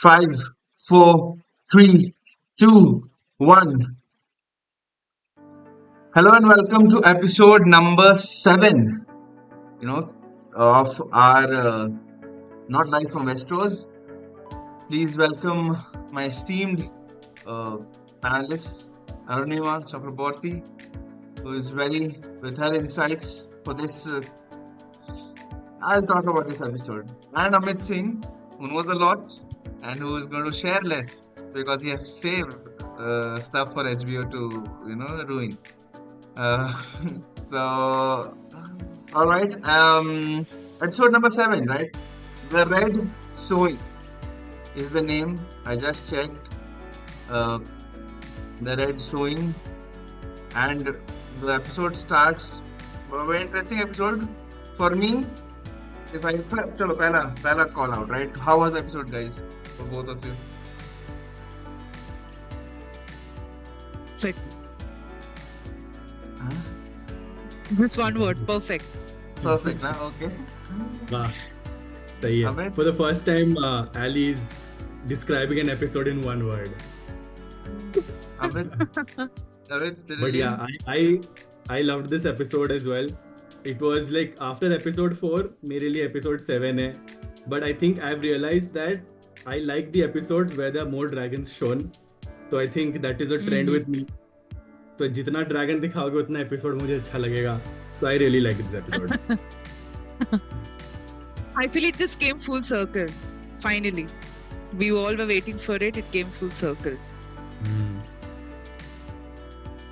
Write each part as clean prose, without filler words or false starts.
Five, four, three, two, one. Hello and welcome to episode number 7. You know, of our Not Life from Westeros. Please welcome my esteemed uh, panelist Arunima Chakraborty, who is ready with her insights for this. I'll talk about this episode. And Amit Singh, who knows a lot and who is going to share less because he has to save stuff for HBO to, ruin. Uh, so, all right. Episode number 7, right? The Red Sowing is the name. I just checked. The Red Sowing, and the episode starts. A very interesting episode for me. If I chalo pehla call out, right? How was the episode, guys, for both of you? Perfect. Huh? This one word, perfect. Perfect, na? Okay. वाह सही है Amit? for the first time Ali is describing an episode in one word Amit, but really? yeah I loved this episode as well. It was like after episode 4 मेरे लिए episode 7 है, but I think I've realized that I like the episodes where there are more dragons shown, so I think that is a trend with me. तो जितना dragon दिखाओगे उतना episode मुझे अच्छा लगेगा, so I really like this episode. I feel it just came full circle. Finally, we all were waiting for it. It came full circle.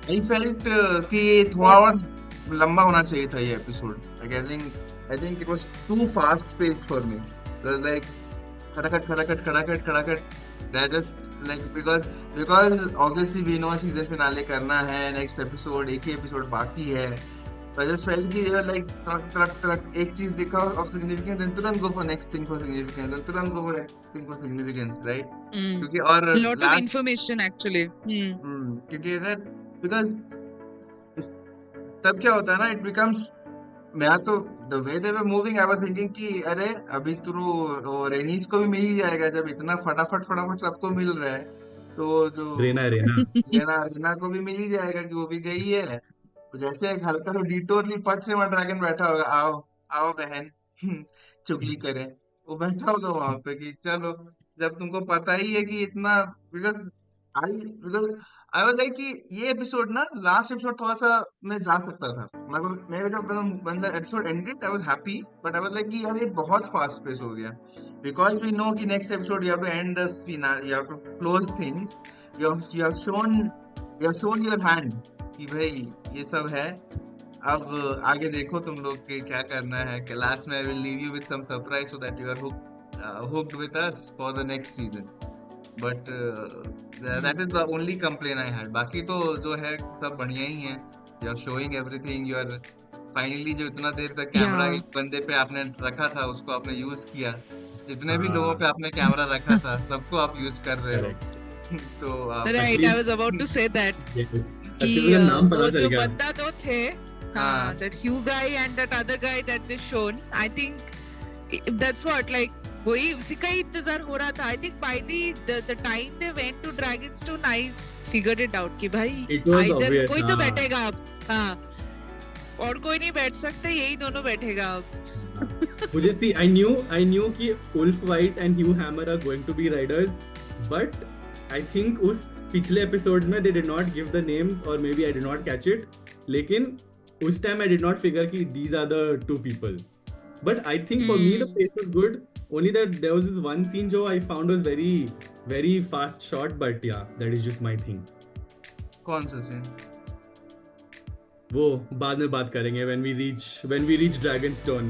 I felt कि ये थोड़ा और लंबा होना चाहिए था ये episode. Like I think it was too fast paced for me. It was like खड़ाखट. They're just like because obviously we know season finale करना है, next episode एक ही episode बाकी है. So I just felt कि they were like ट्रक एक चीज दिखाओ of significance, then तुरंत go for next thing for significance, then तुरंत go for next thing for significance, right? क्योंकि और A lot of last information actually. क्योंकि अगर because तब क्या होता है ना, it becomes मैं तो the way they were moving I was thinking कि अरे अभी तो रेनीस को भी मिल ही जाएगा जब इतना फटाफट सबको मिल रहा है, तो जो रेना रीना को भी मिल ही जाएगा कि वो भी गई है. तो जैसे एक हल्का सा डिटोरली पट से वहां ड्रैगन बैठा होगा, आओ बहन चुगली करें, वो बैठा होगा वहां पे कि चलो, जब तुमको पता ही है कि इतना बिकॉज आई वाज लाइक कि ये एपिसोड ना, लास्ट एपिसोड थोड़ा सा मैं जा सकता था. मेरे जब बंदा episode ended I was happy, but I was like कि यार ये बहुत फास्ट पेस हो गया, बिकॉज वी नो कि next episode you have to end the finale, you have to close things, you have shown your hand कि भाई ये सब है, अब आगे देखो तुम लोग के क्या करना है. कि लास्ट में I will leave you with some surprise so that you are hooked with us for the next season. But that is the only complaint I had. बाकी तो जो है सब बढ़िया ही है. You are showing everything. You are finally जो इतना देर तक कैमरा Yeah. एक बंदे पे आपने रखा था उसको आपने यूज किया. जितने भी लोगों पे आपने कैमरा रखा था सबको आप यूज कर रहे हो. तो आप Right, I was about to say that. yes. कि अच्छे से नाम पता वो चल जो गया. बंदा दो थे, हाँ. that Hugh guy and that other guy that they shown, I think that's what, like वही उसी का ही इंतजार हो रहा था. I think by the time they went to Dragonstone, I figured it out कि भाई It was either obvious, कोई तो हाँ. बैठेगा अब, हाँ, और कोई नहीं बैठ सकते, यही दोनों बैठेगा अब. मुझे see I knew कि Wolf White and Hugh Hammer are going to be riders, but I think उस पिछले episodes में they did not give the names, or maybe I did not catch it. लेकिन उस time I did not figure कि these are the two people. But I think for me the pace was good. Only that there was this one scene जो I found was very very fast shot, but yeah, that is just my thing. कौन सा scene? वो बाद में बात करेंगे when we reach Dragonstone.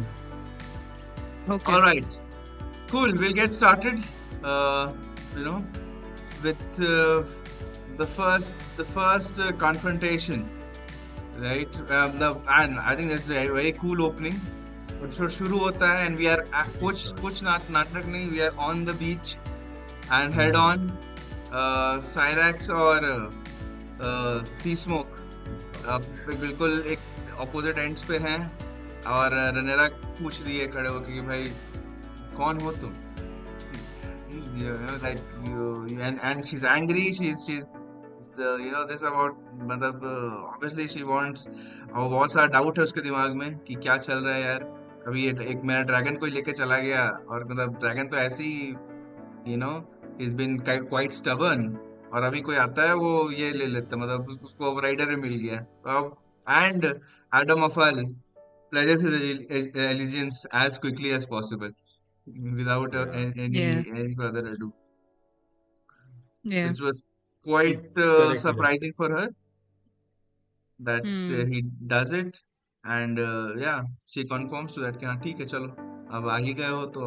Okay. All right, cool. We'll get started. With the first confrontation, right? And I think that's a very cool opening. Episode शुरू होता है and we are कुछ नाटक नहीं, we are on the beach and head on. Cyrax और Sea Smoke बिल्कुल एक opposite ends पे हैं, और रनेरा पूछ रही है खड़े होकर कि भाई कौन हो तुम. You know, like and she's angry. She's the this about मतलब obviously she wants और बहुत सारा डाउट है उसके दिमाग में कि क्या चल रहा है यार. अभी ये एक मेरा ड्रैगन कोई लेके चला गया और मतलब ड्रैगन तो ऐसे ही you know he's been quite stubborn और अभी कोई आता है वो ये ले लेता है मतलब उसको राइडर भी मिल गया अब and Adam Afal pledges his allegiance as quickly as possible without Yeah. Yeah, any further ado, yeah. which was He's quite correct. surprising for her that Hmm. he does it and yeah she conforms to that कि हाँ ठीक है चलो अब आगे गए हो तो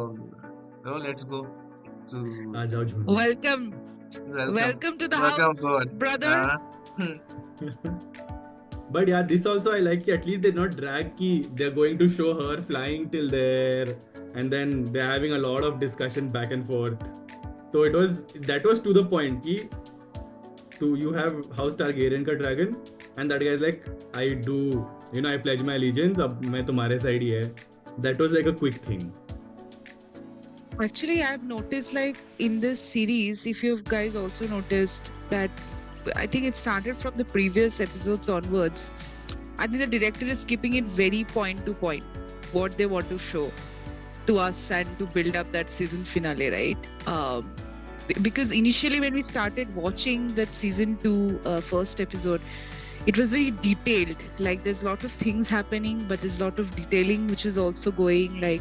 oh, let's go to आ जाओ झूलो. Welcome, welcome welcome to the welcome house, God brother. But yeah, this also I like. At least they're not drag ki they're going to show her flying till there, and then they're having a lot of discussion back and forth. So that was to the point. Ki you have House Targaryen ka dragon, and that guy's like, I do, I pledge my allegiance. अब मैं तुम्हारे side ही है. That was like a quick thing. Actually, I've noticed like in this series, if you guys also noticed that I think it started from the previous episodes onwards. I think the director is keeping it very point to point, what they want to show to us and to build up that season finale, right? Because initially when we started watching that season 2 first episode, it was very detailed. Like there's a lot of things happening, but there's a lot of detailing which is also going. Like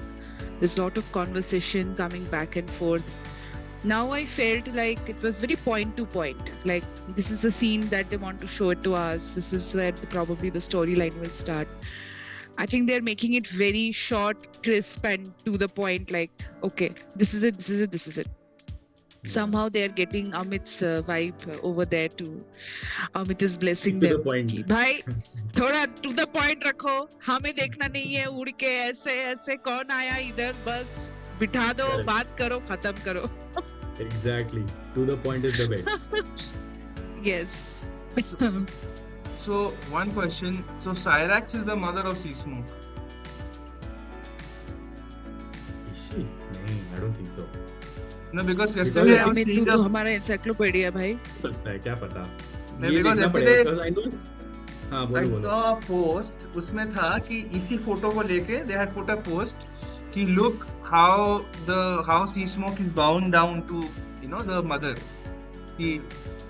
there's a lot of conversation coming back and forth. Now I felt like it was very point to point. Like this is a scene that they want to show it to us. This is where probably the storyline will start. I think they're making it very short, crisp, and to the point. Like, okay, this is it, this is it, this is it. Somehow they're getting Amit's vibe over there too. Amit is blessing To the them. point. कि भाई थोड़ा to the point रखो, हमें देखना नहीं है उड़ के ऐसे ऐसे कौन आया इधर, बस बिठा दो, Correct. बात करो, खत्म करो. Exactly. To the point is the best. Yes. So one question. So Cyrax is the mother of Sea Smoke. Is she? नहीं, I don't think so. No, because Because yesterday I I was Amit seeing तू a तो हमारा encyclopedia भाई. सकता है, क्या पता. नहीं, ये because देखना yesterday पड़ेगा, because I know. हाँ, I बोलो बोलो. saw a post उसमें था कि इसी फोटो को लेके they had put a post कि look how Sea Smoke is bound down to the mother कि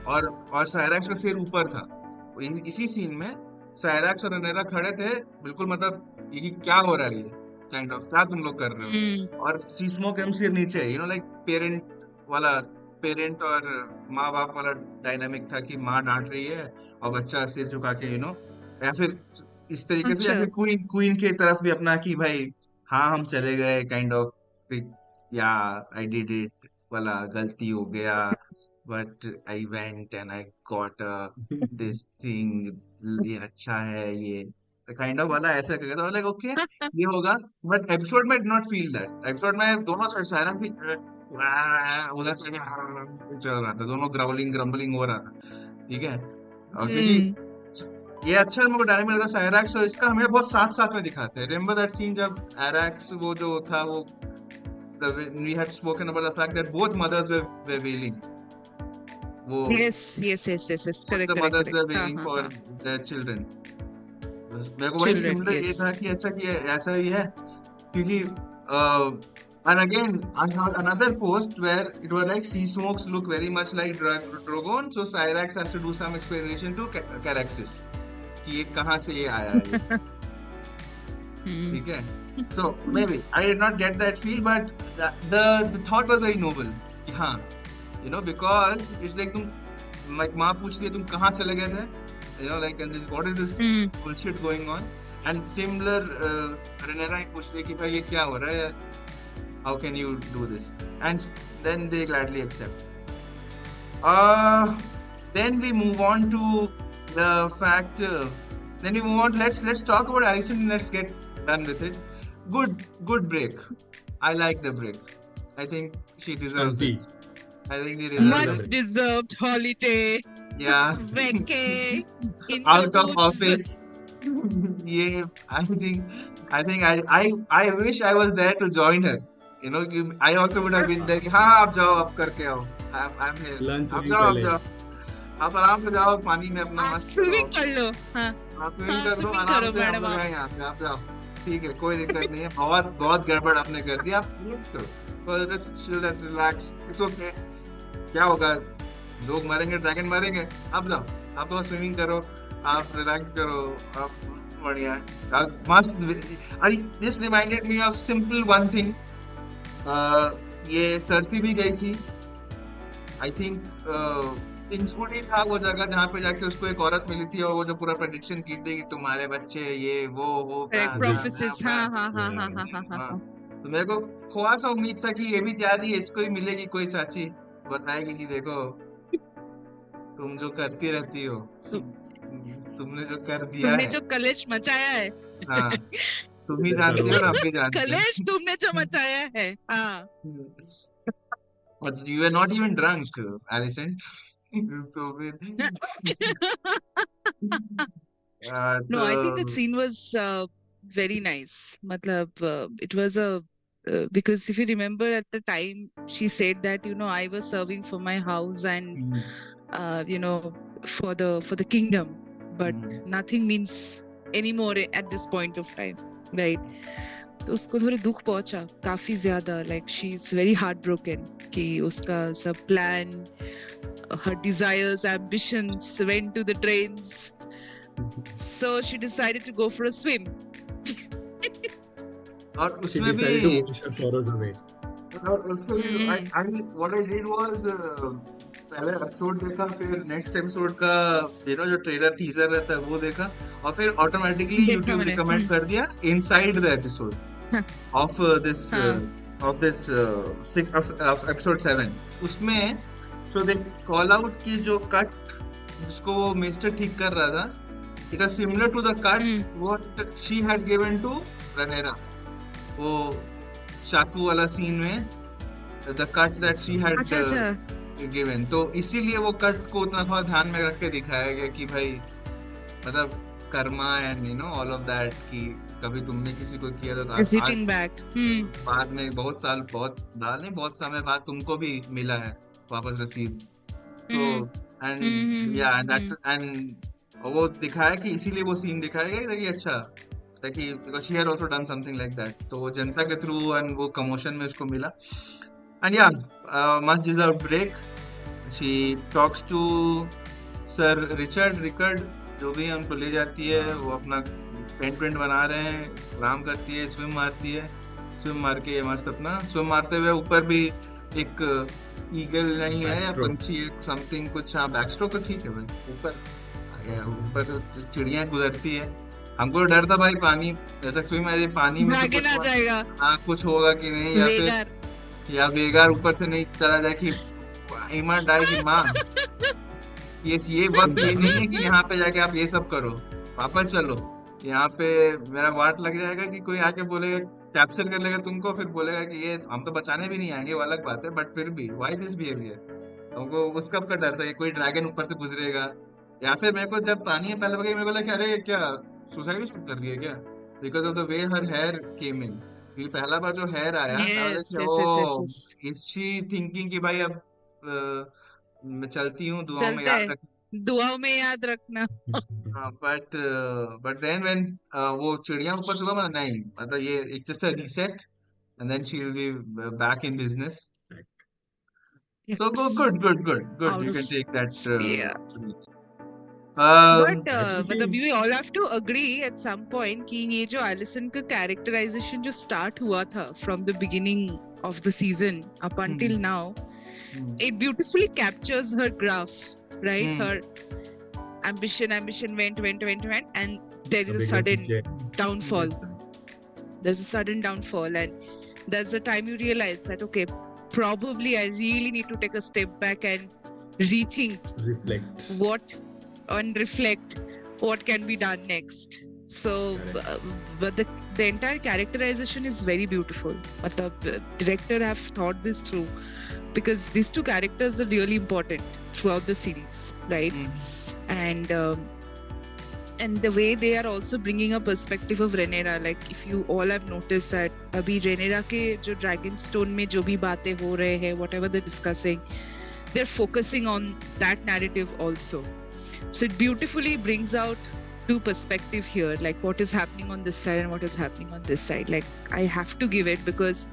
और सायरैक्स का सिर ऊपर था. इसी सीन में सायरैक्स और रनेरा खड़े थे बिल्कुल मतलब ये कि क्या हो रहा है ये काइंड ऑफ क्या तुम लोग कर रहे हो और सी स्मोक एम सिर नीचे लाइक पेरेंट और माँ बाप वाला डायनामिक था कि माँ डांट रही है और बच्चा सिर झुका के या फिर इस तरीके से या फिर क्वीन की तरफ भी अपना कि भाई हाँ हम चले गए काइंड ऑफ या आई डिड इट वाला गलती हो गया but I went and I got this thing ये अच्छा है ये काइंड ऑफ वाला ऐसा करके तो लाइक ओके ये होगा बट एपिसोड में did not feel that episode में दोनों साइड भी उधर से चल रहा था दोनों ग्राउलिंग ग्रम्बलिंग हो रहा था ठीक है और क्योंकि ये अच्छा मेरे को डायनामिक लगा सायरैक्स और इसका हमें बहुत साथ साथ में दिखाते हैं रिमेंबर दैट सीन जब एरैक्स वो जो था वो we had spoken about the fact that both mothers were wailing yes correct the mothers were wailing for their children मेरे को वही सिमिलर ये था कि अच्छा कि ऐसा ही है क्योंकि and again I had another post where it was like Sea Smokes look very much like Drogon so Cyrax has to do some explanation to Caraxes कि ये कहाँ से ये आया है ठीक है so maybe I did not get that feel but the thought was very noble कि हाँ because it's like तुम like माँ पूछ रही है तुम कहाँ चले गए थे like and this what is this bullshit going on and similar Rhaenyra पूछ रही है कि भाई ये क्या हो रहा है how can you do this and then they gladly accept then we move on to the fact then we move on let's talk about Alicent and let's get done with it good break I like the break I think she deserves it I think she deserves much deserved holiday yeah vacay out of office yeah I think I wish I was there to join her You know, I also would have been there कि हाँ आप जाओ, आप करके आओ, I'm here, lunch आप में जाओ, आप पहले जाओ, आप आराम से जाओ पानी में अपना आप मस्त स्विमिंग करो, कर लो, हाँ आप स्विमिंग हाँ कर लो स्विमिंग आराम करो से, हम मैडम लोग आप। हैं यहाँ पे, आप जाओ, ठीक है, कोई दिक्कत नहीं है, बहुत बहुत गड़बड़ आपने कर दी, आप रिलैक्स करो, just chill and relax, it's okay, क्या होगा, लोग मरेंगे, ड्रैगन मरेंगे, आप जाओ, आप तो स्विमिंग करो, आप रिलैक्स करो, आप बढ़िया, आप मस्त। अरे this reminded me of simple one thing, ये सरसी भी गई थी, आई थिंक किंग्सवुड ही था वो जगह जहाँ पे जाके उसको एक औरत मिली थी और वो जो पूरा प्रेडिक्शन की थी कि तुम्हारे बच्चे ये वो करेक्ट प्रोफेसिस, हाँ हाँ हाँ हाँ हाँ हाँ हाँ हाँ, हाँ। तो मेरे को थोड़ा सा उम्मीद था कि ये भी जा रही है, इसको ही मिलेगी कोई चाची, बताएगी कि देखो तुम जो करती रहती हो, तुमने जो कर दिया तुमने है, जो कलेश मचाया है हाँ तुम ही इधर जानती हो करो और हम भी जानते कलेश हैं। तुमने जो मचाया है, हाँ। और you were not even drunk, Alison. तो फिर No, I think that तो scene was very nice. Matlab, it was a because if you remember at the time she said that I was serving for my house and for the kingdom, but nothing means anymore at this point of time, right? तो उसको थोड़ी दुख पहुंचा काफी ज्यादा, like she's very heartbroken कि उसका सब plan, her desires, ambitions went to the drains. So she decided to go for a swim. और she उसमें भी decided to wash her sorrows away. और उसमें भी what I did was पहले एपिसोड देखा, फिर नेक्स्ट एपिसोड का जो ट्रेलर टीजर रहता है वो देखा, और फिर ऑटोमेटिकली देखा यूट्यूब मैंने, रिकमेंड कर दिया inside the episode of this episode 7, उसमें so they call out कि जो कट जिसको वो मिस्टर ठीक कर रहा था, it was similar to the cut what she had given to Ranera, वो चाकू वाला सीन में the cut that she had अच्छा अच्छा, given, तो इसीलिए वो कट को उतना थोड़ा ध्यान में रख के दिखाया गया कि भाई मतलब Karma and all of that, कि कभी तुमने किसी को किया तो is hitting back. बाद में बहुत समय बाद तुमको भी मिला है वापस रसीद, तो एंड वो दिखाया कि इसीलिए वो सीन दिखाया गया ताकि अच्छा, ताकि because she had also done something like that, तो वो जनता के थ्रू एंड वो कमोशन में उसको मिला, एंड या must deserve break, she talks to sir Rickard जो भी है उनको ले जाती है, वो अपना पेंट बना रहे हैं, आराम करती है, स्विम मार के मस्त अपना स्विम मारते हुए ऊपर भी एक ईगल नहीं है या पंछी समथिंग कुछ, हाँ बैकस्ट्रोक तो ठीक है भाई, ऊपर चिड़िया गुजरती है, हमको डर था भाई पानी जैसा स्विम है पानी में तो आ जाएगा, हाँ कुछ होगा कि नहीं, या फिर वेगार ऊपर से नहीं चला जाए कि इमा डाई की माँ, ये वक्त ये नहीं है कि यहाँ पे जाके आप ये सब करो, वापस चलो, यहाँ पे मेरा वाट लग जाएगा कि कोई आके बोलेगा कैप्चर कर लेगा तुमको, फिर बोलेगा कि ये हम तो बचाने भी नहीं आएंगे, वो अलग बात है, बट फिर भी व्हाई दिस बिहेवियर, हमको उसका डर था कोई ड्रैगन ऊपर से गुजरेगा, या फिर मेरे को जब तानिया पहले बगैर मेरे को लगा अरे क्या सुसाइड कर रही है क्या, because of the way her hair came in, ये पहला बार जो हेयर आया इज शी थिंकिंग कि भाई अब मैं चलती हूँ, दुआओं में याद रखना, बट देन व्हेन वो चिड़िया ऊपर से हुआ नहीं, मतलब ये it's just a reset and then she will be back in business, so good you can take that but मतलब you all have to agree at some point कि ये जो एलिसन का कैरेक्टराइजेशन जो स्टार्ट हुआ था from the beginning of the season up until now, it beautifully captures her graph, right? Her ambition went, and there is a sudden downfall. There's a sudden downfall, and there's the time you realize that okay, probably I really need to take a step back and reflect what can be done next. So but the entire characterization is very beautiful, but the director have thought this through, because these two characters are really important throughout the series, right? And and the way they are also bringing a perspective of Rhaenyra, like if you all have noticed that अभी Rhaenyra के जो Dragonstone में जो भी बातें हो रहे हैं, whatever they're discussing, they're focusing on that narrative also. So it beautifully brings out two perspective here, like what is happening on this side and what is happening on this side. Like I have to give it, because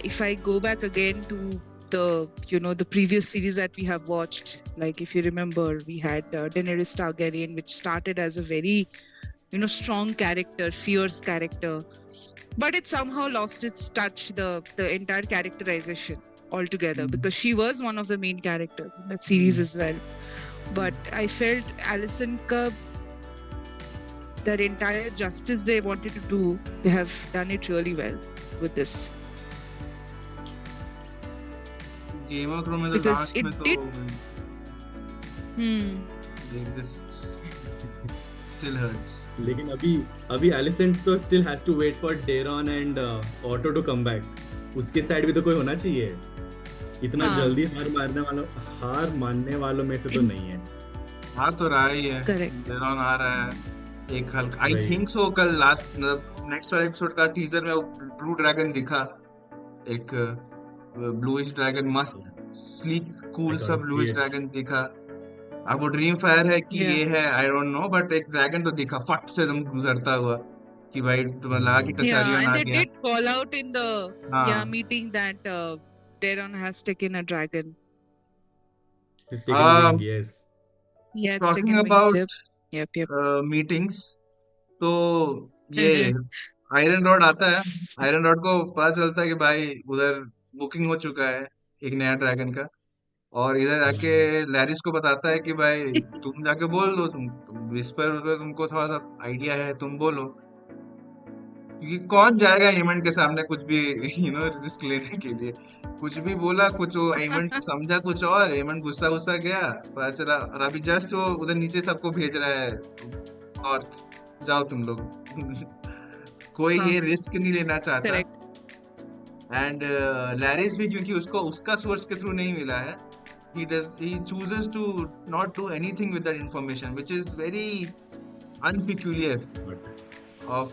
if I go back again to the previous series that we have watched, like if you remember, we had Daenerys Targaryen, which started as a very strong character, fierce character, but it somehow lost its touch, the entire characterization altogether, because she was one of the main characters in that series as well. But I felt Alicent ka that entire justice they wanted to do, they have done it really well with this. Game of Thrones में तो Because last it में तो did- they just still hurts. लेकिन अभी Alicent तो still has to wait for Daeron and Otto to come back. उसके side भी तो कोई होना चाहिए. इतना हाँ. जल्दी हार मानने वालों में से तो नहीं है. आ तो रहा ही है. Correct. डेरॉन आ रहा है. एक हल्का आई Right. थिंक सो कल लास्ट मतलब नेक्स्ट वाले एपिसोड का टीजर में ब्लू ड्रैगन दिखा. एक ब्लूइश ड्रैगन, मस्त स्लीक कूल I सा gotta bluish see it. Dragon दिखा. अब वो ड्रीम फायर है कि Yeah. ये है आई डोंट नो, बट एक ड्रैगन तो दिखा फट से एकदम गुजरता हुआ कि भाई तुम्हें लगा कि Yeah, टसारियन and आ they गया. did call out in the हाँ. meeting that Daeron has taken a dragon. He's taken Um, wing, yes. Yeah, it's Talking taken wings. about Yep. Meetings, तो ये आयरन रॉड आता है. Iron rod को पता चलता है कि भाई उधर बुकिंग हो चुका है एक नया ड्रैगन का, और इधर जाके लैरिस को बताता है कि भाई तुम जाके बोल दो, तुम विस्पर पे तुमको थोड़ा सा आइडिया है, तुम बोलो, क्योंकि कौन जाएगा एमंड के सामने कुछ भी रिस्क लेने के लिए. कुछ भी बोला, कुछ वो एमंड समझा कुछ और, एमंड गुस्सा गुस्सा गया, पता चला. और अभी जस्ट वो उधर नीचे सबको भेज रहा है नॉर्थ, जाओ तुम लोग. कोई हाँ. ये रिस्क नहीं लेना चाहता. Correct. एंड लैरिस भी, क्योंकि उसको उसका सोर्स के थ्रू नहीं मिला है, he chooses to not do anything with that information, which is very unpeculiar of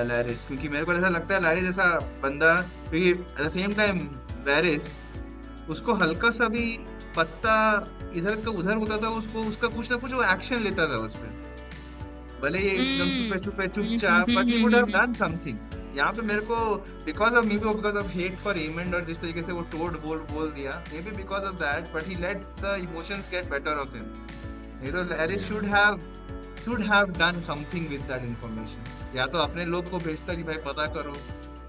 लैरिस. क्योंकि मेरे को ऐसा लगता है लैरिस जैसा बंदा, क्योंकि एट द सेम टाइम वैरिस उसको हल्का सा भी पत्ता इधर का उधर होता था, उसको उसका कुछ ना कुछ वो एक्शन लेता था उस पे, भले ही एकदम छुपे छुपे चुपचाप, but he would have done something. यहाँ पे मेरे को because of hate for Edmund और जिस तरीके से वो टोड बोल दिया, maybe because of that, but he let the emotions get better of him. Larissa should have done something with that information. या तो अपने लोग को भेजता कि भाई पता करो,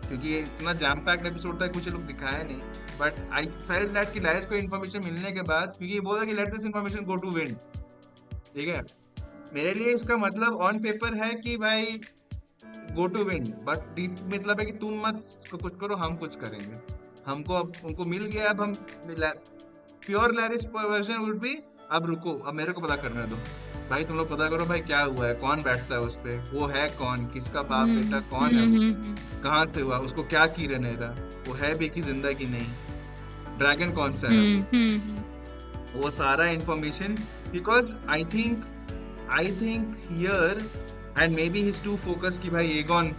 क्योंकि इतना जैम पैक्ड एपिसोड था, कुछ लोग दिखाया नहीं. बट आई फेल्ट दैट कि लैरिस को इन्फॉर्मेशन मिलने के बाद, क्योंकि ये बोला कि let this information go to wind, ठीक है, मेरे लिए इसका मतलब ऑन पेपर है कि भाई go to wind, but deep मतलब है कि तुम मत कुछ करो, हम कुछ करेंगे. हमको अब उनको मिल गया, अब हम प्योर लैरिस वर्जन वुड बी अब रुको, अब मेरे को पता करने दो भाई, तुम लोग पता करो भाई क्या हुआ है, कौन बैठता है उस पे, वो है कौन, किसका बाप बेटा कौन है, वो कहाँ से हुआ, उसको क्या की Rhaenyra, वो है भी कि जिंदा की नहीं, ड्रैगन कौन सा है, वो सारा information. Because I think here and maybe he's too focus कि भाई एगॉन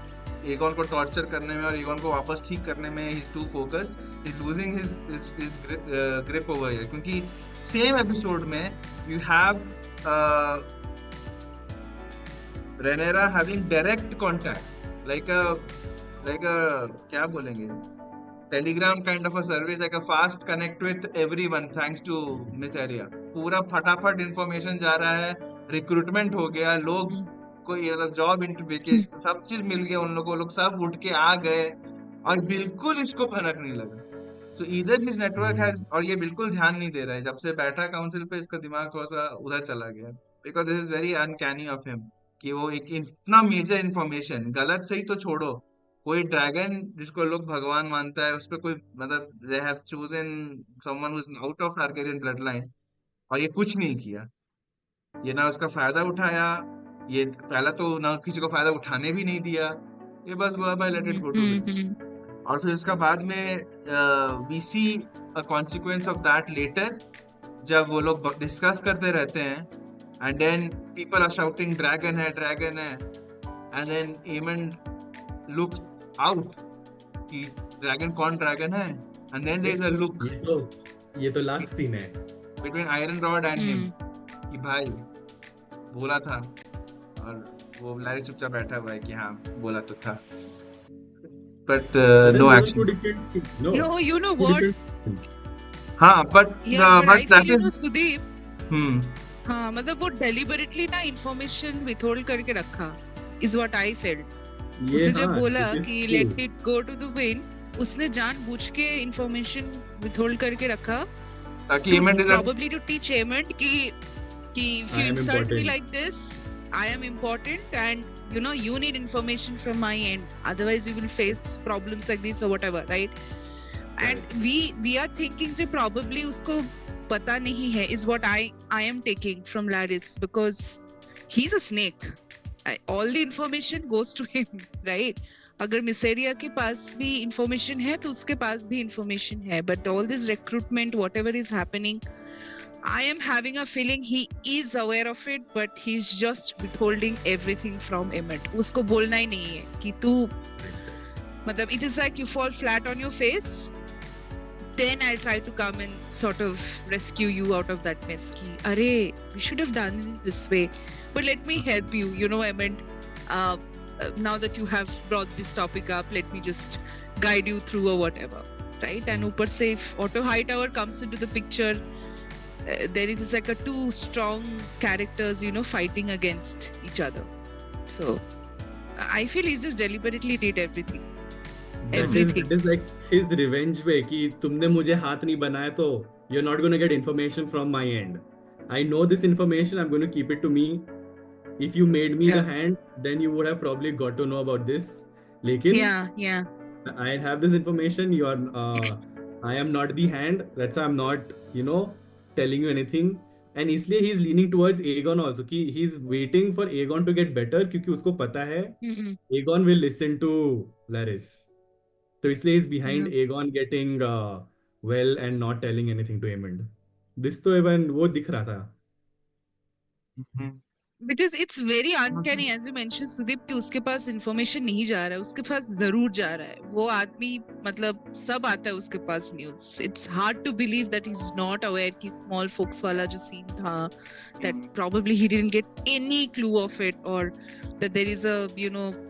को टॉर्चर करने में और एगॉन को वापस ठीक करने में he's too focused, is losing his grip over here. क्योंकि सेम एपिसोड में you have Rhaenyra having direct contact, like a क्या बोलेंगे, Telegram kind of a service, like a fast connect with everyone thanks to Mysaria. पूरा फटाफट information जा रहा है, recruitment हो गया, लोग को मतलब जॉब इंटरव्यू सब चीज मिल गया उन लोगों, लोग सब उठ के आ गए, और बिल्कुल इसको फर्क नहीं लगा. तो इधर हिज नेटवर्क हैज, और ये बिल्कुल ध्यान नहीं दे रहा है, जब से बैठा काउंसिल पे इसका दिमाग थोड़ा सा उधर चला गया. Because this is very uncanny of him कि वो एक इतना मेजर इंफॉर्मेशन, गलत सही तो छोड़ो, कोई ड्रैगन जिसको लोग भगवान मानता है, उस पर कोई मतलब they have chosen someone who is out of Targaryen blood line, और ये कुछ नहीं किया, ये ना उसका फायदा उठाया, ये पहला तो ना किसी को फायदा उठाने भी नहीं दिया, ये बस बोला भाई लेट इट गो टू. और फिर उसका बाद में we see a consequence of that letter, जब वो लोग डिस्कस करते रहते हैं and then people are shouting dragon hai, and then Aemond looks out कि dragon है, and then there's a look ये तो लास्ट सीन है between Ironrod and him Hmm. कि भाई बोला था, और वो लैरी चुपचाप बैठा हुआ है कि हाँ बोला तो था, but Then no those are action. two different things. No, No, you know two what? different things. हाँ but Yeah, but I that feel is Sudeep, hmm हाँ मतलब वो deliberately ना information withhold करके रखा is what I felt. ये उसने जब हाँ, बोला it is कि true. let it go to the wind, उसने जानबूझ के information withhold करके रखा ताकि to Aemond is a probably to teach Aemond कि if you I am insult me important. like this, I am important and you know you need information from my end. Otherwise you will face problems like this or whatever, right? And we are thinking that probably उसको पता नहीं है is what I am taking from Laris because he's a snake. All the information goes to him, right? अगर मिसेरिया के पास भी information है तो उसके पास भी information है, but all this recruitment whatever is happening, I am having a feeling he is aware of it, but he's just withholding everything from Emmett. उसको बोलना ही नहीं है कि तू मतलब it is like you fall flat on your face, then I'll try to come and sort of rescue you out of that mess. Ki, Arey, we should have done it this way, but let me help you. You know, Emmett. Now that you have brought this topic up, let me just guide you through or whatever, right? And ऊपर से if Otto Hightower comes into the picture, then it is like a two strong characters, you know, fighting against each other. So I feel he just deliberately did everything. Everything. It is like his revenge way कि तुमने मुझे हाथ नहीं बनाया तो you're not going to get information from my end. I know this information, I'm going to keep it to me. If you made me the Yeah. hand, then you would have probably got to know about this. लेकिन Yeah. I have this information, I am not the hand, that's why I'm not, telling you anything. And इसलिए he's leaning towards Aegon also कि he's waiting for Aegon to get better क्योंकि उसको पता है Mm-mm. Aegon will listen to Larys. तो इसलिए he's behind Aegon getting well and not telling anything to Aemond. This तो even वो दिख रहा था. Because it's very uncanny, as you mentioned, Sudeep, कि उसके पास information नहीं जा रहा है, उसके पास जरूर जा रहा है. वो आदमी मतलब सब आता है उसके पास news. It's hard to believe that he's not aware कि small folks वाला जो scene था, that probably he didn't get any clue of it, or that there is a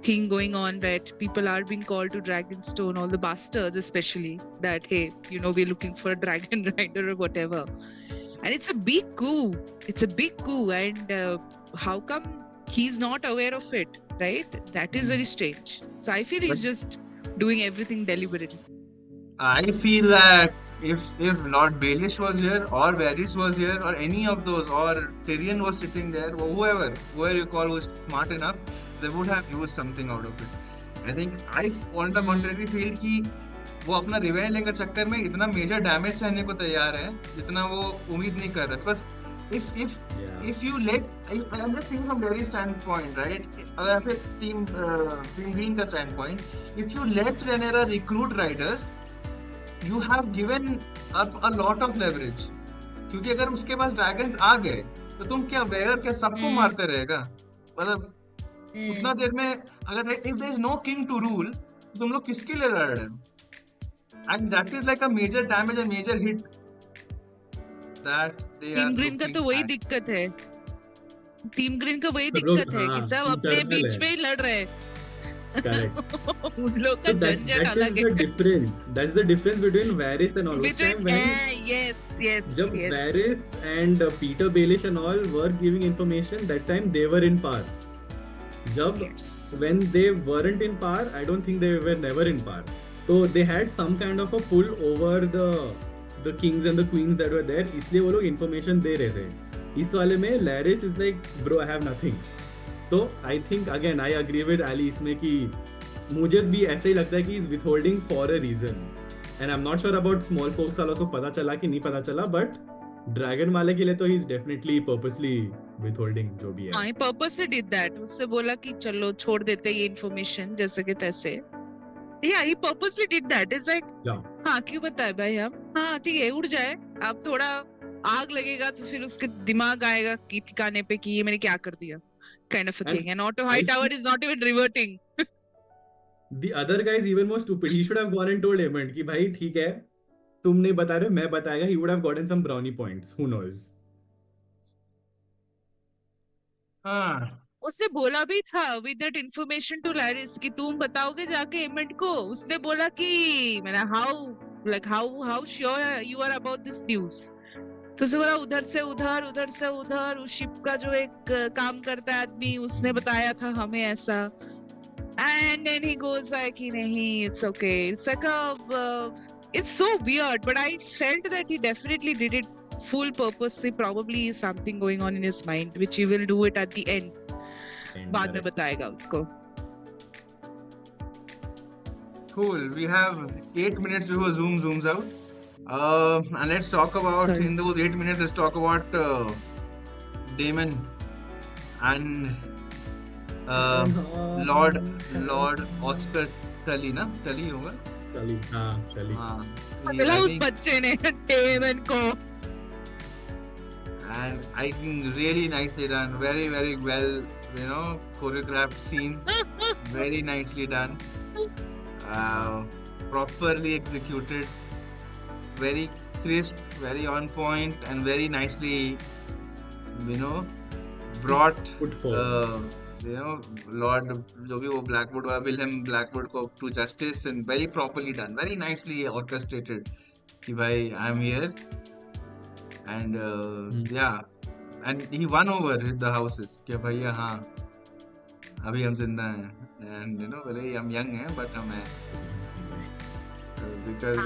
thing going on that people are being called to Dragonstone, all the bastards especially, that hey, we're looking for a dragon rider or whatever. And it's a big coup. It's a big coup, and how come he's not aware of it, right? That is very strange. So I feel he's just doing everything deliberately. I feel that if Lord Baelish was here, or Varys was here, or any of those, or Tyrion was sitting there, or whoever you call was smart enough, they would have used something out of it. I think I, on the contrary, feel कि वो अपना revenge लेने के चक्कर में इतना major damage सहने को तैयार है जितना वो उम्मीद नहीं कर रहा. Because if you let, I'm just thinking from Gary's standpoint, right? अगर फिर टीम ग्रीन का standpoint, if you let Rhaenyra recruit riders, you have given up a lot of leverage. क्योंकि अगर उसके पास ड्रैगन्स आ गए तो तुम क्या वेयर क्या सबको मारते रहेगा. मतलब उतना देर में अगर if there is no king to rule, तो तुम लोग किसके लिए लड़ रहे हो? And that is like a major damage and major hit that they are team green का तो वही दिक्कत है. टीम ग्रीन का वही दिक्कत है कि सब अपने बीच में ही लड़ रहे हैं. Correct. उन लोग का झंझट अलग है. That's the difference between Varys and all. Between yes. जब Varys and Peter Baelish and all were giving information, that time they were in power. जब when they weren't in power, I don't think they were never in power. So they had some kind of a pull over the kings and the queens that were there. इसलिए वो लोग information दे रहे थे. इस वाले में Larys is like, bro, I have nothing. तो I think again I agree with Ali इसमें कि मुझे भी ऐसे ही लगता है कि he's withholding for a reason. And I'm not sure about small folks वालों को पता चला कि नहीं पता चला, but ड्रैगन वाले के लिए तो he's definitely purposely withholding जो भी है. हाँ, purposely did that. उससे बोला कि चलो छोड़ देते ये information जैसे कि तैसे. Yeah, he purposely did that. It's like, हाँ क्यों बताए भाई हम? हाँ ठीक है, उड़ जाए. आप थोड़ा आग लगेगा तो फिर उसके दिमाग आएगा कि ठिकाने पे कि ये मैंने क्या कर दिया, kind of a And thing. And Otto I Hightower feel is not even reverting. the other guy is even more stupid. He should have gone and told Emmett कि भाई ठीक है, तुम नहीं बता रहे, मैं बताएगा. He would have gotten some brownie points. Who knows? हाँ उसने बोला भी था with that information to Laris कि तुम बताओगे जाके एमेंट को. उसने बोला कि मैंने how sure you are about this news. तो उसने बोला उधर से उधर उस शिप का जो एक काम करता है आदमी, उसने बताया था हमें ऐसा. And then he goes like कि नहीं, it's okay. It's like it's so weird, but I felt that he definitely did it full purposely. Probably is something going on in his mind, which he will do it at the end. बाद में बताएगा उसको. cool. We have 8 minutes before Zoom zooms out. And let's talk about, Sorry. in those 8 minutes, let's talk about Damon and Lord Oscar Tully, ना? Tully होगा? Tully. हाँ. अगला I उस think- बच्चे ने डेमन को. and I think really nicely done. Very, very well, choreographed scene. Very nicely done. Properly executed. Very crisp, very on point, and very nicely, brought, Put forward. Lord, जो भी वो Blackwood वाला William Blackwood को to justice, and very properly done. Very nicely orchestrated. कि भाई I'm here. And yeah, and he won over the houses कि भैया हाँ अभी हम जिंदा हैं, and भले ही हम young हैं but हम हैं, because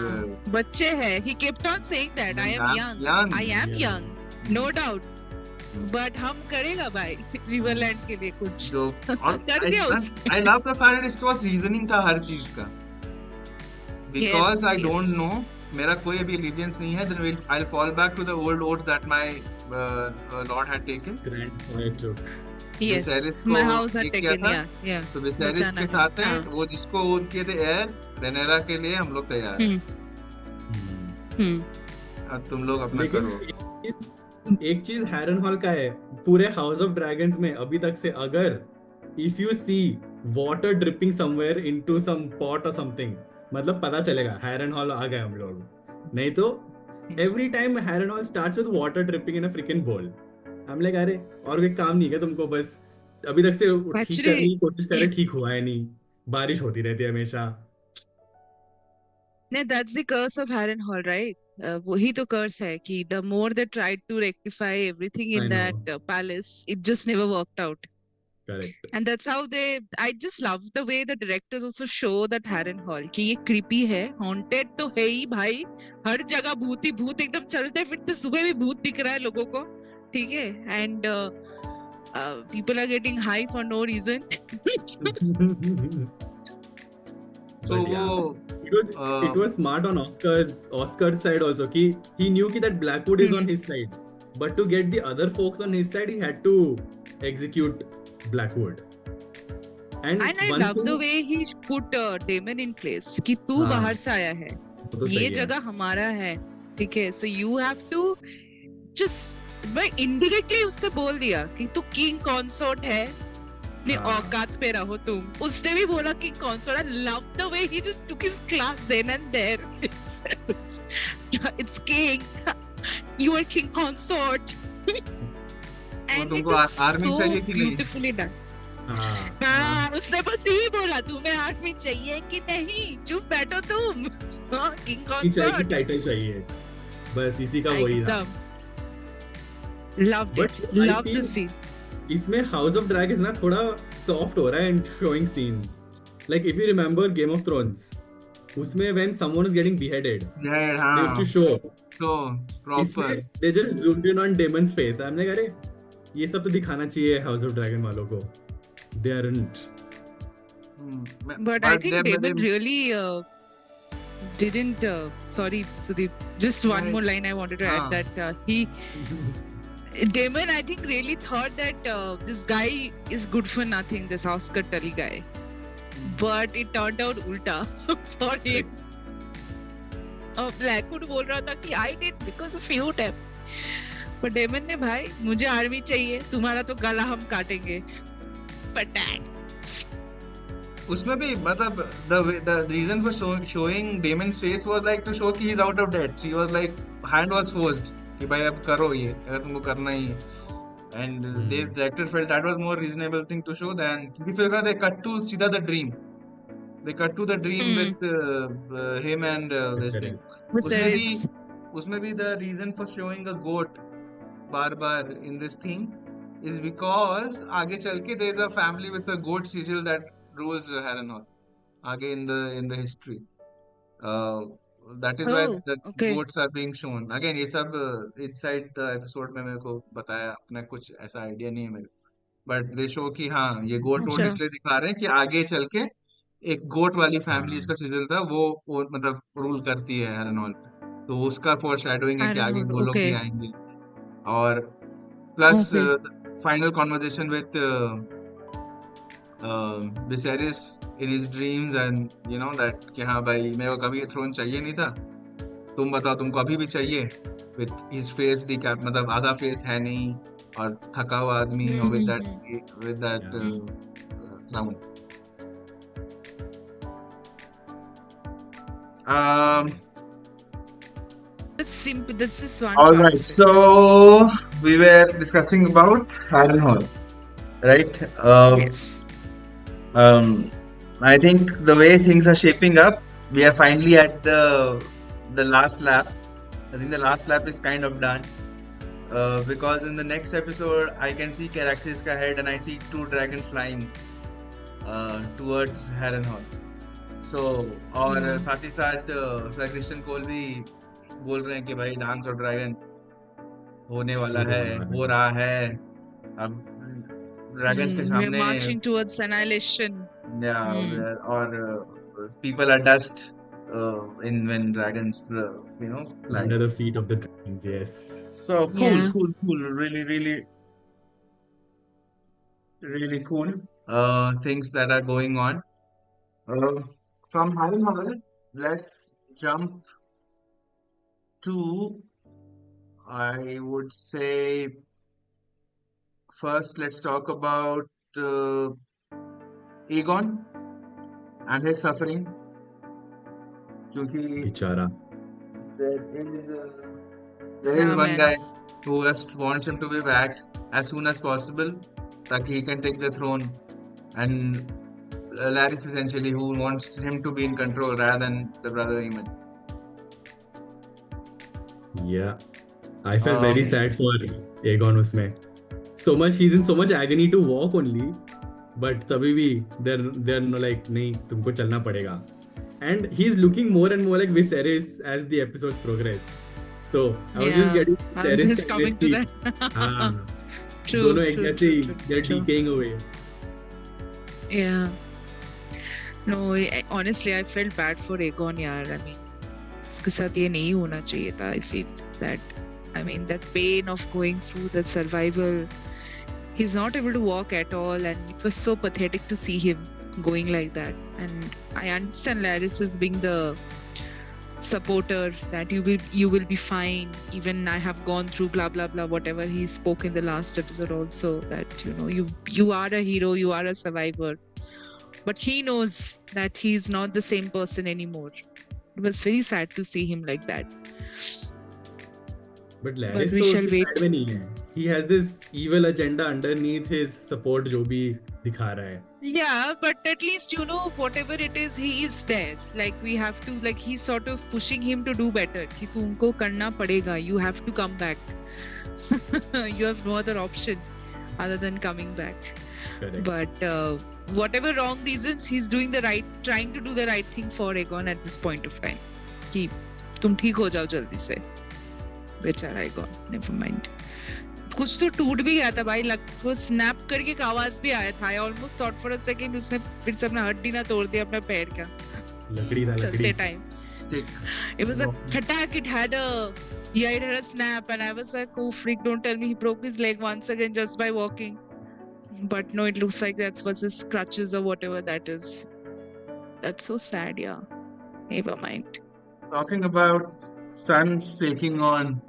बच्चे हैं. He kept on saying that I am young. I am young, no doubt. But हम करेगा भाई रिवरलैंड के लिए कुछ. जो कर दिया उसने. I love the fact that इसके पास reasoning था हर चीज का, because I don't yes. know, मेरा कोई अभी allegiance नहीं है, then I'll fall back to the old oath that my lord had taken. Grandfather took. Yes, Viserys को my house had एक किया taken. था, Yeah. तो विसेरिस बचाना के है. साथ है, हाँ. वो जिसको ओन किए थे एयर रेनेरा के लिए हम लोग तैयार हैं. अब तुम लोग अपना लेकिन करो. एक चीज हैरन हॉल का है पूरे हाउस ऑफ ड्रैगन्स में अभी तक से, अगर if you see water dripping somewhere into some pot और समथिंग, मतलब पता चलेगा हैरन हॉल आ गए हम लोग. नहीं तो every time heron hall starts with water dripping in a fricking बोल. हम लोग अरे और कोई काम नहीं है तुमको, बस अभी तक से ठीक Actually, करने की कोशिश कर रहे, ठीक हुआ है नहीं, बारिश होती रहती है हमेशा. no, that's the curse of Harrenhal, right? वही तो curse है कि the more they tried to rectify everything in I know. that palace, it just never worked out. Correct. And that's how I just love the way the directors also show that Harrenhal कि ये creepy है, haunted तो है ही भाई, हर जगह भूत ही भूत, एकदम चलते फिरते सुबह भी भूत दिख रहा है लोगों को, ठीक है, and people are getting high for no reason. So But yeah. वो It was smart on Oscar's side also. He knew that Blackwood is on his side, but to get the other folks on his side, he had to execute Blackwood. And I one love thing, the way he put Damon in place कि तू हाँ. बाहर से आया है, वो तो ये सही है. जगह हमारा है, ठीक है, so you have to just भाई indirectly उससे बोल दिया कि तू किंग कंसोर्ट है, अपनी हाँ. औकात पे रहो तुम. उसने भी बोला king consort. I love the way he just took his class then and there. It's king, you are king consort. And it तुमको is आर्मी so चाहिए कि नहीं? beautifully done. हाँ, हाँ, उसने बस यही बोला तुम्हें आर्मी चाहिए कि नहीं, चुप बैठो तुम. हाँ, किंग की कंसर्ट. टाइटल चाहिए, बस इसी का वही था. Loved But it. I Loved the feel- scene. इसमें हाउस ऑफ ड्रैगन्स ना थोड़ा सॉफ्ट हो रहा है and showing scenes. Like if you remember Game of Thrones, उसमें when someone is getting beheaded, yeah, they used to हाँ, show. so proper. इसमें they just zoomed in on Damon's face. I'm like, अरे ये सब तो दिखाना चाहिए house of dragon वालों को. They aren't. But I think Damon really didn't. Sorry, Sudeep. Just one Right. more line I wanted to add that Damon, I think, really thought that this guy is good for nothing. This Oscar Tully guy, but it turned out ulta for him. Blackwood बोल रहा था कि I did because of you, Dem. पर daemon ने भाई मुझे army चाहिए, तुम्हारा तो गला हम काटेंगे, पटाक। उसमें भी मतलब the reason for showing Damon's face was like to show कि he's out of debt. She was like hand was forced कि भाई अब करो ये अगर तुमको करना ही है. And the director felt that was more reasonable thing to show than क्योंकि फिर they cut to सीधा the dream. They cut to the dream with him and this thing. उसमें भी the reason for showing a goat bar in this thing is because आगे चल के there is a family with a goat sigil that rules Harrenhal आगे in the history. That is why the goats are being shown. Again ये सब inside the episode में मेरे को बताया, अपना कुछ ऐसा आइडिया नहीं है मेरे, but they show कि हाँ ये goat road इसलिए दिखा रहे हैं कि आगे चल के एक गोट वाली फैमिली जिसका सिजल था वो मतलब रूल करती है हैरनहॉल पे, तो उसका फोरशैडोइंग है कि आगे वो लोग भी आएंगे. और plus final conversation with Viserys in his dreams and you know that कि हाँ भाई मेरे को कभी ये थ्रोन चाहिए नहीं था, तुम बताओ तुमको अभी भी चाहिए, विद हिज फेस डीकैप मतलब आधा फेस है नहीं और थका हुआ आदमी और with that crown. This is one. All right, so we were discussing about Harrenhal, right? Yes. I think the way things are shaping up, we are finally at the last lap. I think the last lap is kind of done. Because in the next episode, I can see Caraxes' head and I see 2 dragons flying towards Harrenhal. So, और साथ ही साथ sir Christian कोल भी बोल रहे हैं कि भाई dance of dragon होने वाला है, हो रहा है, अब ड्रैगन्स के सामने marching towards annihilation. Yeah, or people are dust in when dragons you know fly under the feet of the dragons. Yes. So cool, really cool things that are going on. From Harrenhal, let's jump to, I would say, first let's talk about Aegon and his suffering. क्योंकि बेचारा, there is one guy who just wants him to be back as soon as possible ताकि he can take the throne, and Larys essentially who wants him to be in control rather than the brother Aemon. Yeah, I felt very sad for Aegon उसमें. So much he's in so much agony to walk only, but तभी भी they're no like नहीं तुमको चलना पड़ेगा. And he's looking more and more like Viserys as the episodes progress. So I was just getting Viserys coming to that. True. दोनों एक जैसे they're decaying away. Yeah. No, honestly, I felt bad for Aegon, yaar. I mean, उसके साथ ये नहीं होना चाहिए था. I feel that, I mean, that pain of going through that survival. He's not able to walk at all, and it was so pathetic to see him going like that. And I understand Larys is being the supporter that you will be fine. Even I have gone through blah blah blah whatever he spoke in the last episode also, that you know you are a hero, you are a survivor. But he knows that he's not the same person anymore. It was very sad to see him like that. But Larys तो उसके side में नहीं है. He has this evil agenda underneath his support जो भी दिखा रहा है. Yeah, but at least you know whatever it is, he is there. Like we have to, like he's sort of pushing him to do better. कि तुमको करना पड़ेगा. You have to come back. You have no other option other than coming back. Correct. But whatever wrong reasons, he's trying to do the right thing for Aegon at this point of time. कि तुम ठीक हो जाओ जल्दी से. बेचारा Aegon, never mind. कुछ तो टूट भी गया था भाई, वो स्नैप करके एक आवाज भी आया था. I almost thought for a second उसने फिर से अपना हड्डी ना तोड़ दिया अपना पैर का. लकड़ी चलते time. Stick. It was a attack. It had a snap, and I was like, oh freak! Don't tell me he broke his leg once again just by walking. But no, it looks like that was his crutches or whatever that is. That's so sad. Yeah. Never mind. Talking about sons taking on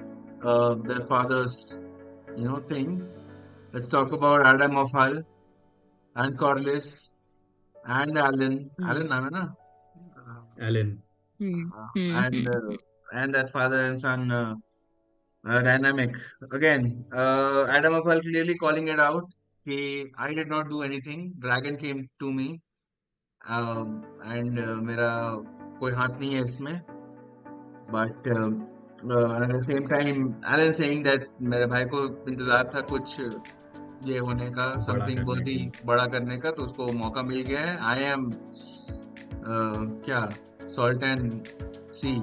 their father's, thing. Let's talk about Adam of Hull and Corliss and Alan. Alan नाम है ना? Alan. And that father and son dynamic. Again, Adam of Hull clearly calling it out. I did not do anything. Dragon came to me, and मेरा कोई हाथ नहीं है इसमें. But at the same time, Alan saying that मेरे भाई को इंतजार था कुछ ये होने का, something बहुत ही बड़ा करने का, तो उसको मौका मिल गया है. I am क्या salt and sea.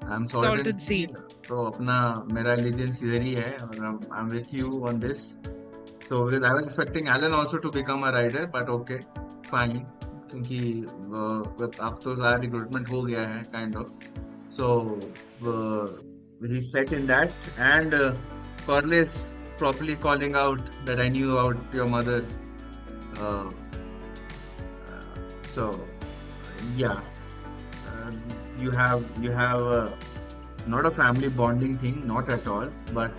I'm salt and sea. तो अपना मेरा allegiance इधर ही है और I'm with you on this. So because I was expecting Alan also to become a rider, but okay, fine. क्योंकि अब तो ज़्यादा recruitment हो गया है kind of. So he's set in that, and Corliss properly calling out that I knew about your mother. So yeah, you have not a family bonding thing, not at all, but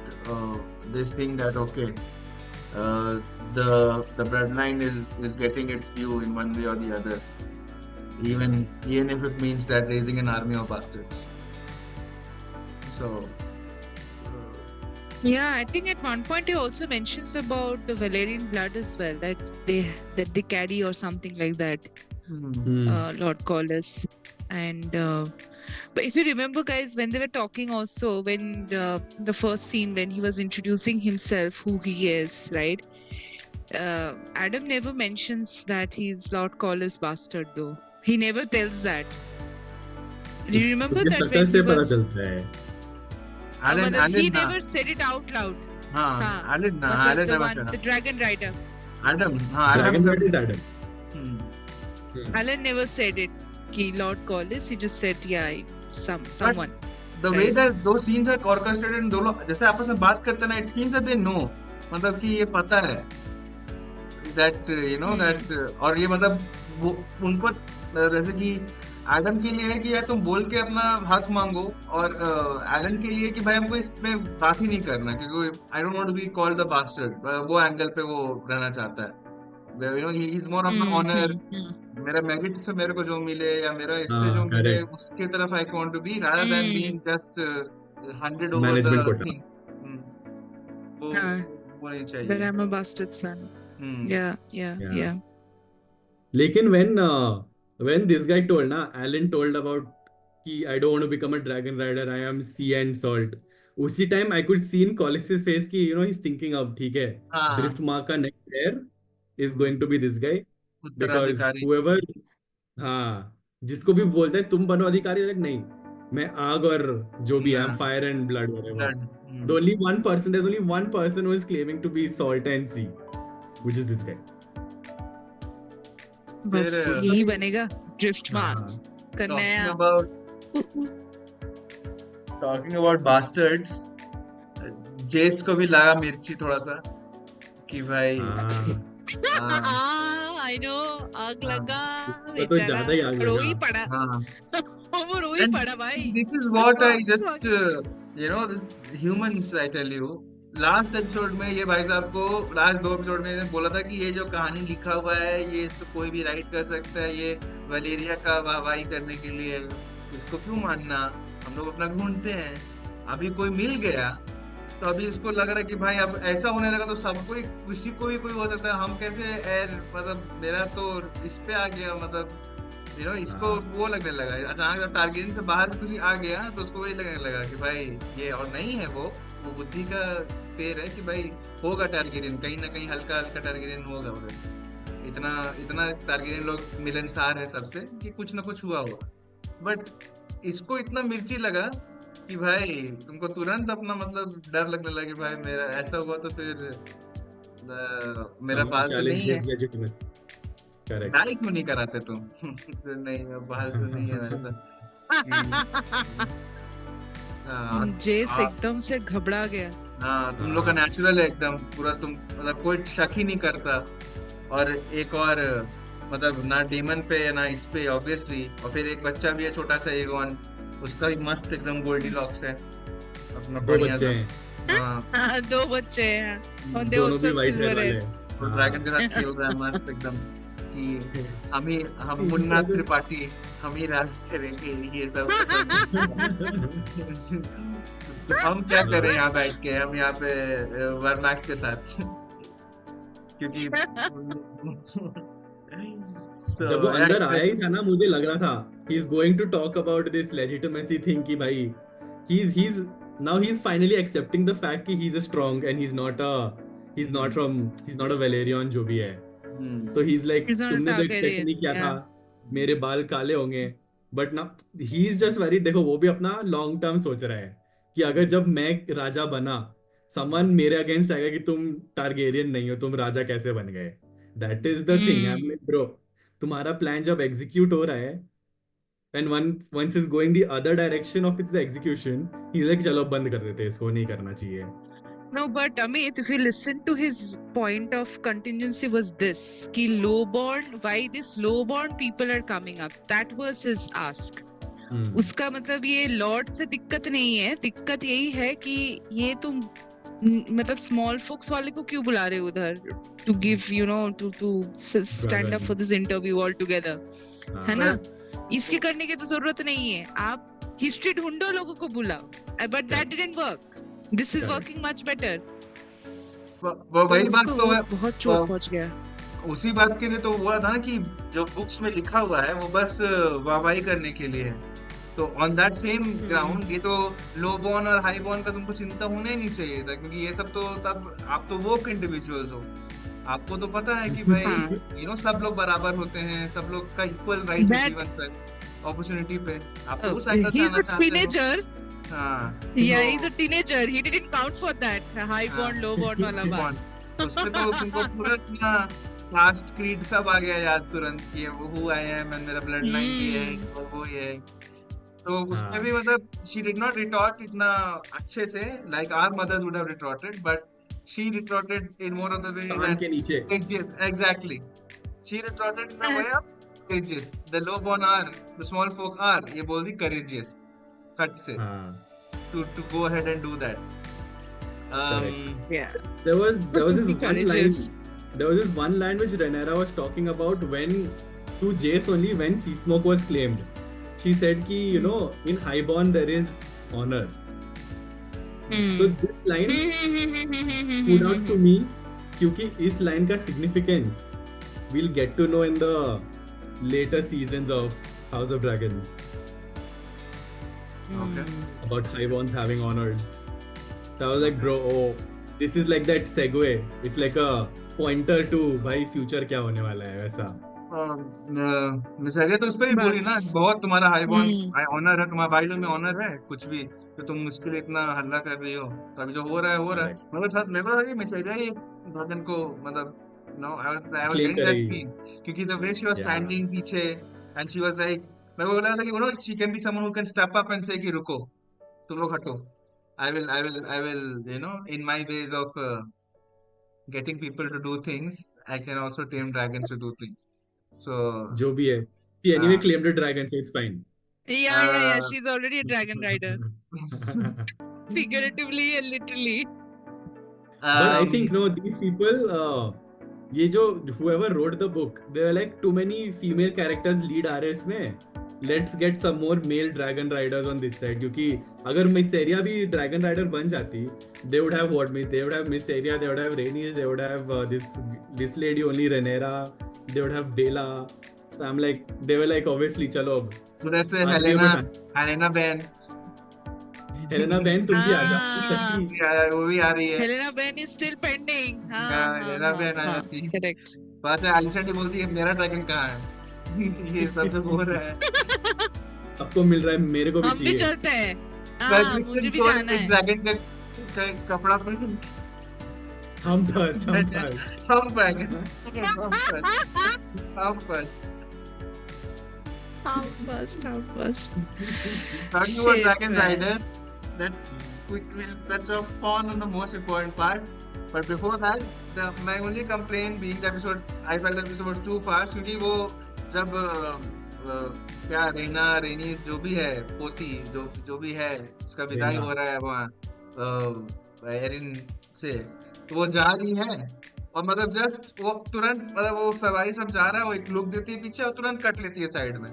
this thing that okay, the bloodline is getting its due in one way or the other, even if it means that raising an army of bastards. So yeah, I think at one point he also mentions about the Valyrian blood as well, that they carry or something like that. Lord Corliss. And but if you remember, guys, when they were talking also, when the first scene when he was introducing himself, who he is, right? Adam never mentions that he's Lord Corliss bastard, though. He never tells that. Do you remember that when he was... Alan he never said it out loud. Alan the one, the Dragon Rider. Adam. Dragon Rider is Adam. Alan never said it. Ki Lord Corliss, he just said, yeah, someone. The way that those scenes are orchestrated and दोनों जैसे आपस में बात करते ना, it seems that they know, मतलब कि ये पता है that that, और ये मतलब उनको जैसे कि एडम के लिए है कि यार तुम बोल के अपना हक मांगो, और एलन के लिए कि भाई हमको इसमें बात ही नहीं करना, क्योंकि I don't want to be called the bastard, वो एंगल पे वो रहना चाहता है. He is more of an honour. मेरा मेरिट से मेरे को जो मिले या मेरा इससे जो मिले उसके तरफ I want to be, rather than being just 100 over the thing. वो नहीं चाहिए. That I'm a bastard son. Yeah. लेकिन when this guy told Alan told about कि I don't want to become a dragon rider, I am sea and salt. उसी time I could see in Colliss's face कि he's thinking अब ठीक है, Driftmark का next heir is going to be this guy, because whoever जिसको भी बोलते हैं तुम बनो अधिकारी, नहीं मैं आग और जो भी है, fire and blood whatever. The only one person, there's only one person who is claiming to be salt and sea, which is this guy. बस यही बनेगा Driftmark का नया. Talking about bastards, जेस को भी लगा मिर्ची थोड़ा सा कि भाई I know, आग लगा, तो ज्यादा ही आग लगा, रोई पड़ा. वो रोई पड़ा भाई. This is what I just this humans, I tell you. Last episode में ये भाई साहब को लास्ट 2 एपिसोड में बोला था कि ये जो कहानी लिखा हुआ है ये इसको कोई भी राइट कर सकता है, ये वलेरिया का वाहवाही करने के लिए, इसको क्यों मानना, हम लोग अपना ढूंढते हैं. अभी कोई मिल गया तो अभी इसको लग रहा है कि भाई अब ऐसा होने लगा तो सबको किसी को भी कोई हो सकता है. हम कैसे मतलब मेरा तो इस पे आ गया, मतलब इसको वो लगने लगा अचानक जब टारगेरियन से बाहर से कुछ आ गया तो उसको वही लगने लगा कि भाई ये और नहीं है, वो बुद्धि का फेर है कि भाई होगा टारगेरियन, कहीं ना कहीं हल्का हल्का टारगेरियन होगा उधर. इतना टारगेरियन लोग मिलनसार है सबसे कि कुछ ना कुछ हुआ होगा. बट इसको इतना मिर्ची लगा कि भाई तुमको तुरंत अपना मतलब डर लगने लगा कि भाई मेरा ऐसा हुआ तो फिर मेरा पास तो नहीं है, डाई क्यों नहीं कराते तुम. नहीं बाहर तो नहीं है वैसा. जेस एकदम से घबरा गया. तुम लोग का नेचुरल है एकदम पूरा, तुम मतलब कोई शक ही नहीं करता. और एक और मतलब ना डीमन पे ना इस पे ऑब्वियसली, और फिर एक बच्चा भी है छोटा सा एगोन, उसका भी मस्त एकदम गोल्डी लॉक्स है. अपना दो बढ़िया बच्चे सा। हैं, हाँ, हाँ, 2 बच्चे हैं और they दोनों भी also वाइट हेयर silver वाले hair. हैं। वो ड्रैगन के साथ खेल रहा है मस्त एकदम कि हम मुन्ना इनका तो त्रिपाठी हम ही राज करेंगे ये सब एकदम। तो हम क्या करें यहाँ बैठ के, हम यहाँ पे वरमैक्स के साथ क्योंकि so जब वो yeah, अंदर आया ही interesting. था ना, मुझे लग रहा था he is going to talk about this legitimacy thing कि भाई he's now he's finally accepting the fact कि he's a strong and he's not from he's not a Valerian जो भी है। हम्म, तो he's like He's not a तुमने तो expect Targaryen. नहीं किया था Yeah. मेरे बाल काले होंगे, बट ना ही इज जस्ट वेरी, देखो वो भी अपना लॉन्ग टर्म सोच रहा है कि अगर जब मैं राजा बना समन मेरे अगेंस्ट आएगा कि तुम टारगेरियन नहीं हो, तुम राजा कैसे बन गए। That is the thing. I am like bro, तुम्हारा प्लान जब एग्जीक्यूट हो रहा है and once is going the other direction of its the execution, he's like चलो बंद कर देते हैं इसको, नहीं करना चाहिए। No, but Amit, if you listen to his point of contingency was this, कि lowborn, why these lowborn people are coming up? That was his ask. उसका मतलब ये लॉर्ड से दिक्कत नहीं है, दिक्कत यही है कि ये तुम मतलब स्मॉल फोक्स वाले को क्यों बुला रहे हो उधर to give you know to stand up for this interview all together, है ना? इसके करने की तो जरूरत नहीं है, आप हिस्ट्री ढूंढो, लोगों को बुलाओ, but that didn't work, this is working much better. वो वही बात तो है, बहुत चोट पहुंच गया उसी बात के लिए तो हुआ था ना कि जो बुक्स में लिखा हुआ है वो बस वाहवाही करने के लिए है। तो ऑन दैट सेम ग्राउंड ये तो लो बॉर्न और हाई बॉर्न का तुमको चिंता होना ही नहीं चाहिए था, क्योंकि ये सब तो तब आप तो वोक इंडिविजुअल्स हो, आपको तो पता है कि भाई यू नो सब लोग बराबर होते हैं, सब लोग का इक्वल राइट है जीवन पे, अपॉर्चुनिटी पे। आप तो उस एंगल से आना चाहते हो। टीनेजर, हाँ, या he is a teenager, he didn't count for that high born low born वाला बात। उसमें तो तुमको पूरा अपना कास्ट क्रीड सब आ गया याद तुरंत कि वो आई एम एंड मेरा ब्लड लाइन ये है और वो ये है। तो उसमें भी मतलब she did not retort इतना अच्छे से like our mothers would have retorted, but she retorted in more of the way that के नीचे courageous, exactly, she retorted in the way of courageous, the low born are, the small folk are, ये बोल दी courageous cut से to go ahead and do that. Yeah, there was this Courageous. one line which Rhaenyra was talking about when to Jace only when Sea Smoke was claimed. She said कि you know in Highborn there is honor. So this line stood out to me क्योंकि इस line का significance we'll get to know in the later seasons of House of Dragons. Okay. About Highborns having honors. So I was like, bro, oh, this is like that segue. It's like a pointer to भाई future क्या होने वाला है वैसा। मिसाइलें तो उस पर ही बोली ना, बहुत तुम्हारा हाई बॉर्न हाई ऑनर है, तुम्हारे भाई लोग में ऑनर है कुछ भी, तो तुम मुश्किल इतना हल्ला कर रही हो, तो अभी जो हो रहा है हो रहा है। मतलब मेरे को लगा कि मिसाइलें ही ड्रैगन को मतलब no I was getting that feel, क्योंकि the way she was standing पीछे एंड शी वाज लाइक, मेरे को लगा था कि you know she can be someone who can step up and say कि रुको तुम लोग हटो, I will you know in my ways of getting people to do things I can also tame dragons to do things. So जो भी है, she anyway claimed a dragon, so it's fine. Yeah, she's already a dragon rider, figuratively and literally. But I think no, these people, ये जो whoever wrote the book, they were like too many female characters lead आ रहे हैं इसमें, let's get some more male dragon riders on this side, क्योंकि अगर Mysaria भी dragon rider बन जाती, they would have they would have Mysaria, they would have Rhaenys, they would have this lady only Rhaenyra, they would have Baela. So I'm like, they were like obviously चलो अब तो जैसे Helena Ben तुम भी आ जाओ, वो भी आ रही है, Helaena bane is still pending. Helaena bane आ जाती है, correct. बस एलिसेंट बोलती है मेरा ड्रैगन कहाँ है। ये सब जो हो रहा है आपको मिल रहा है, मेरे को भी चाहिए, हम भी चलते हैं, मुझे भी जाना है। ड्रैगन का कपड़ा पहन, हम फर्स्ट हम ड्रैगन हम first talking about dragon riders, we will touch upon on the most important part, but before that my only complaint being the episode, I felt the episode was too fast, क्योंकि वो जब क्या रेनीस जो भी है, पोती जो भी है, उसका विदाई रेना। हो रहा है वहाँ एरिन से, तो वो जा रही है और मतलब जस्ट वो तुरंत, मतलब वो सवारी सब जा रहा है, वो एक लुक देती है पीछे और तुरंत कट लेती है साइड में।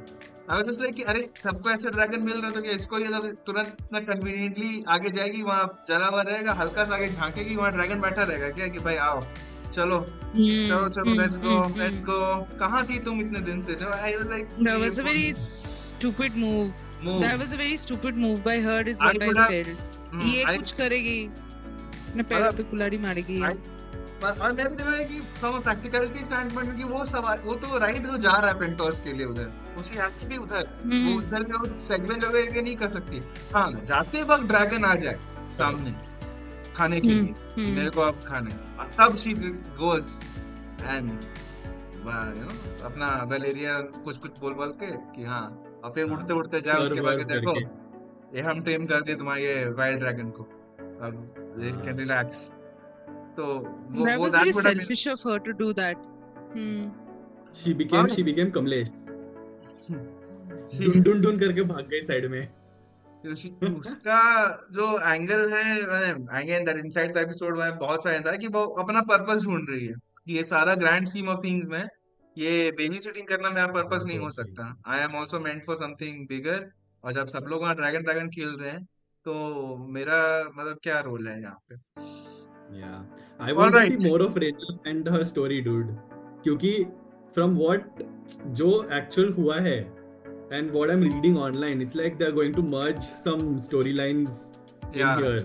आई जस्ट लाइक कि अरे सबको ऐसे ड्रैगन मिल रहा था कि इसको ये मतलब तुरंत इतना कन्वीनियंटली आगे जाएगी, वहां जला हुआ रहेगा, हल्का सा आगे झांकेगी, वहां ड्रैगन बैठा रहेगा क्या कि भाई आओ चलो चलो चलो लेट्स गो। कहाँ थी तुम इतने दिन से? आई was like That was a very stupid move. Move That was a very stupid move by her is I what could I have felt. ये आई कुछ करेगी, अपने पैरों मतलब पे कुल्हाड़ी मारेगी ये। आई और मैं भी देख रहा है कि from a practicality stand point, क्योंकि वो सवाल वो तो राइड तो जा रहा है पेंटोस के लिए उधर, उसी एक्चुअली उधर वो हम्म उधर के वो सेगवे लगे नहीं कर सकती। हाँ, जाते वक्त ड्रैगन आ जाए सामने खाने के लिए कि मेरे को अब खाना है, और तब she goes and you know अपना वेलेरिया कुछ कुछ बोल बोल के कि हाँ, और फिर उड़ते उड़ते जाए उसके सर्व बाद वर्व कि देखो करके। ये हम टेम कर दिए तुम्हारे ये वाइल्ड ड्रैगन को, अब ये कैन रिलैक्स। तो That वो was that very would have been selfish of her to do that. Hmm. she became Kamlesh, सी डुन डुन डुन करके भाग गई साइड में। उसका जो एंगल है, again that inside the episode में बहुत सारा था कि वो अपना पर्पस ढूंढ रही है कि ये सारा ग्रैंड स्कीम ऑफ थिंग्स में ये बेबी सिटिंग करना मेरा पर्पस नहीं हो सकता, I am also meant for something bigger. और जब सब लोग वहाँ ड्रैगन ड्रैगन खेल रहे हैं तो मेरा मतलब क्या रोल है यहाँ पे? Yeah, I want to see alright, more of Rachel and her story, dude. क्योंकि from what जो actual हुआ है and what I'm reading online, it's like they're going to merge some storylines in या here.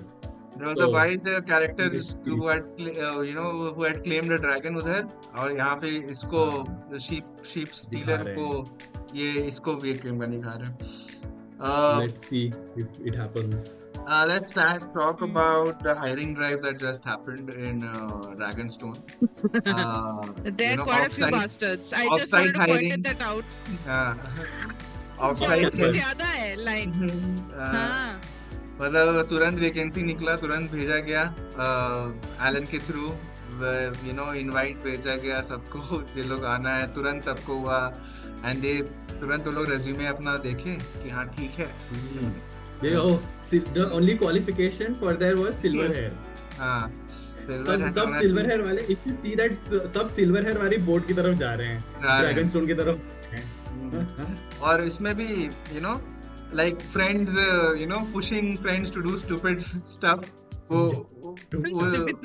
there was a So white character let's see. who had who had claimed a dragon उधर, और यहाँ पे इसको sheep दिखा stealer रहे को हैं। ये इसको भी एक claim का दिखा रहे हैं। Let's see if it happens. Let's talk about the hiring drive that just happened in Dragonstone. There are quite a few bastards. I just Offsite wanted to point hiring, that out. offsite Point But ज्यादा है line. हाँ. मतलब तुरंत vacancy निकला, तुरंत भेजा गया Elon के थ्रू, यू नो इनवाइट भेजा गया सबको, ये लोग आना है, तुरंत सबको हुआ, एंड दे तुरंत वो लोग रेज्यूमे अपना देखे कि हाँ ठीक है। the only qualification for there was silver hair. हाँ, सिल्वर है सब होना सिल्वर चाहिए, हेयर वाले, if you see that सब सिल्वर हेयर वाली बोट की तरफ जा रहे हैं, जा रहे हैं। ड्रैगनस्टोन की तरफ हैं। और इसमें भी you know like friends, you know pushing friends to do stupid stuff, वो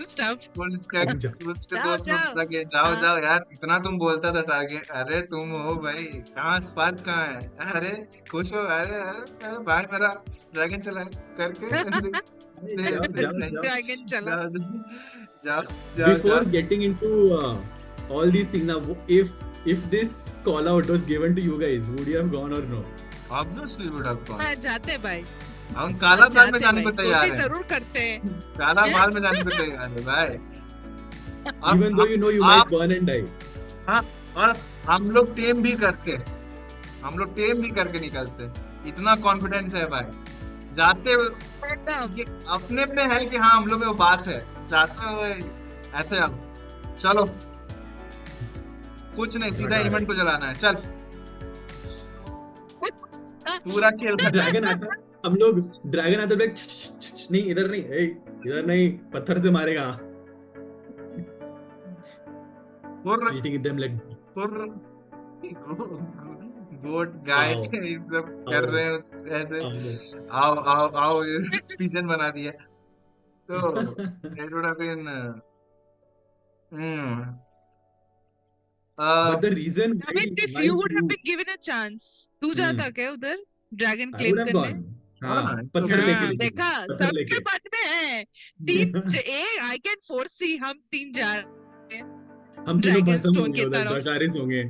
Stuff. उसके तुम जाओ। उसके जाओ, दोस्त लोग जाओ। बोला कि जाओ हाँ. जाओ यार, इतना तुम बोलता था टारगेट, अरे तुम हो भाई, कहाँ स्पार्क कहाँ है, अरे खुश हो, अरे अरे भाई मेरा ड्रैगन चला करके जाओ, जाओ, जाओ। Dragon चला. जाओ जाओ Before getting into all these things, now if this call out was given to you guys, would you have gone or no? Obviously would have gone. हाँ, जाते भाई. हम काला बाल में जाते जाने भाई. को तैयार कोशिश हैं, जरूर करते हैं. काला बाल में जाने को तैयार है भाई। Even though you know you might burn and die. हाँ, और हम लोग टेम भी करके, हम लोग टेम भी करके निकलते, इतना कॉन्फिडेंस है भाई। जाते हुए एकदम. ये अपने पे है कि हाँ हम लोग में वो बात है, जाते हुए ऐसे आओ, चलो कुछ नहीं, सीधा इवेंट को जलाना है, चल पूरा खेल खत्म। ड्रैगन आता, हम लोग ड्रैगन आता लाइक नहीं इधर नहीं, ए इधर नहीं, पत्थर से मारेगा। और Eating them like गोट गाय आओ, ये सब कर रहे हैं ऐसे, आओ। आओ आओ आओ, पिजन बना दिया, तो it would have been But the reason I mean, if you would have been given a chance, तू जाता क्या उधर dragon I claim would have करने? gone. हाँ, हाँ, पत्थर हाँ, लेके देखा पत्थर सबके लेके मन में है तीन आई कैन फोरसी हम तीन जा हम तीनों Dragon भस्म Stone होंगे के उधर, तरफ. ड्रकारिस होंगे।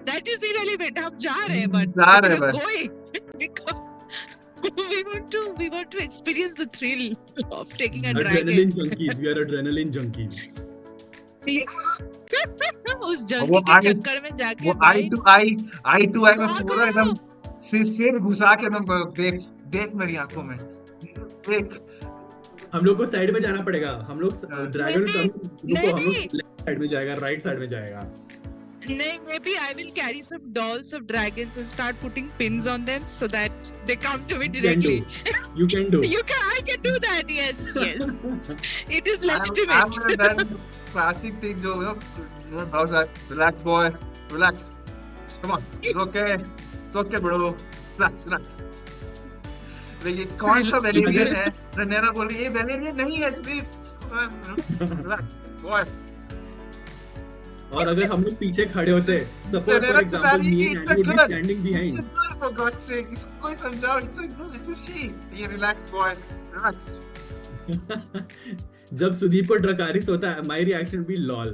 that is irrelevant. हम जा रहे हैं but जा रहे हैं we're बस। going because we want to experience the thrill of taking a dragon. Adrenaline junkies, we are adrenaline junkies. उस वो जंगी के आई- चक्कर में जाके वो आई टू आई में भागो। पूरा एकदम सिर घुसा के एकदम देख देख मेरी आंखों में, देख हम लोग को साइड में जाना पड़ेगा, हम लोग हाँ। ड्रैगन नहीं, हम लोग नहीं। लेफ्ट साइड में जाएगा, राइट साइड में जाएगा। नहीं, maybe I will carry some dolls of dragons and start putting pins on them so that they come to me You can do. directly. You can do. I can do that. Yes, yes. It is I'm legitimate. that classic thing जो बहुत सारा relax boy, relax, come on, it's okay bro, relax. लेकिन कौन सा Valerian है? रनेरा बोल रही है ये वेलेरियन नहीं है, स्लीप, relax boy. और अगर हम लोग पीछे खड़े होते, suppose for रनेरा चिल्ला example रही me है कि and it's a Andy would be girl, standing it's a behind. girl for God's sake, इसको कोई समझाओ, it's a girl, it's a she. ये relax boy, relax. जब सुदीप और ड्रकारिस होता है, my reaction will be lol.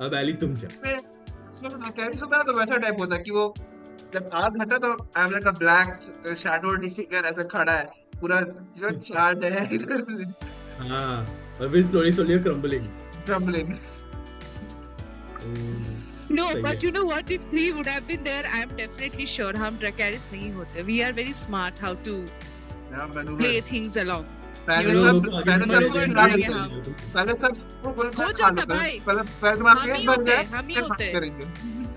अब एली तुम जा. इसमें कैरिस होता है तो वैसा टाइप होता है कि वो जब आग हटा तो I am like a black shadowed figure ऐसा खड़ा है पूरा जो चार्ट है इधर हाँ, और फिर slowly crumbling. ट्रम्बलिंग. No, सही but है. you know what? If three would have been there, I am definitely sure हम Dracarys नहीं होते. We are very smart how to play things along. पहले ये सब लोगों को आगे पहले सब बढ़ने maneuver खिला करेंगे देते हम. हैं. पहले सब वो बोलते हो हैं खा लो जाता भाई. पहले तुम्हारा हम ही पेट भर होते, जाए हम ही फिर बात होते. करेंगे.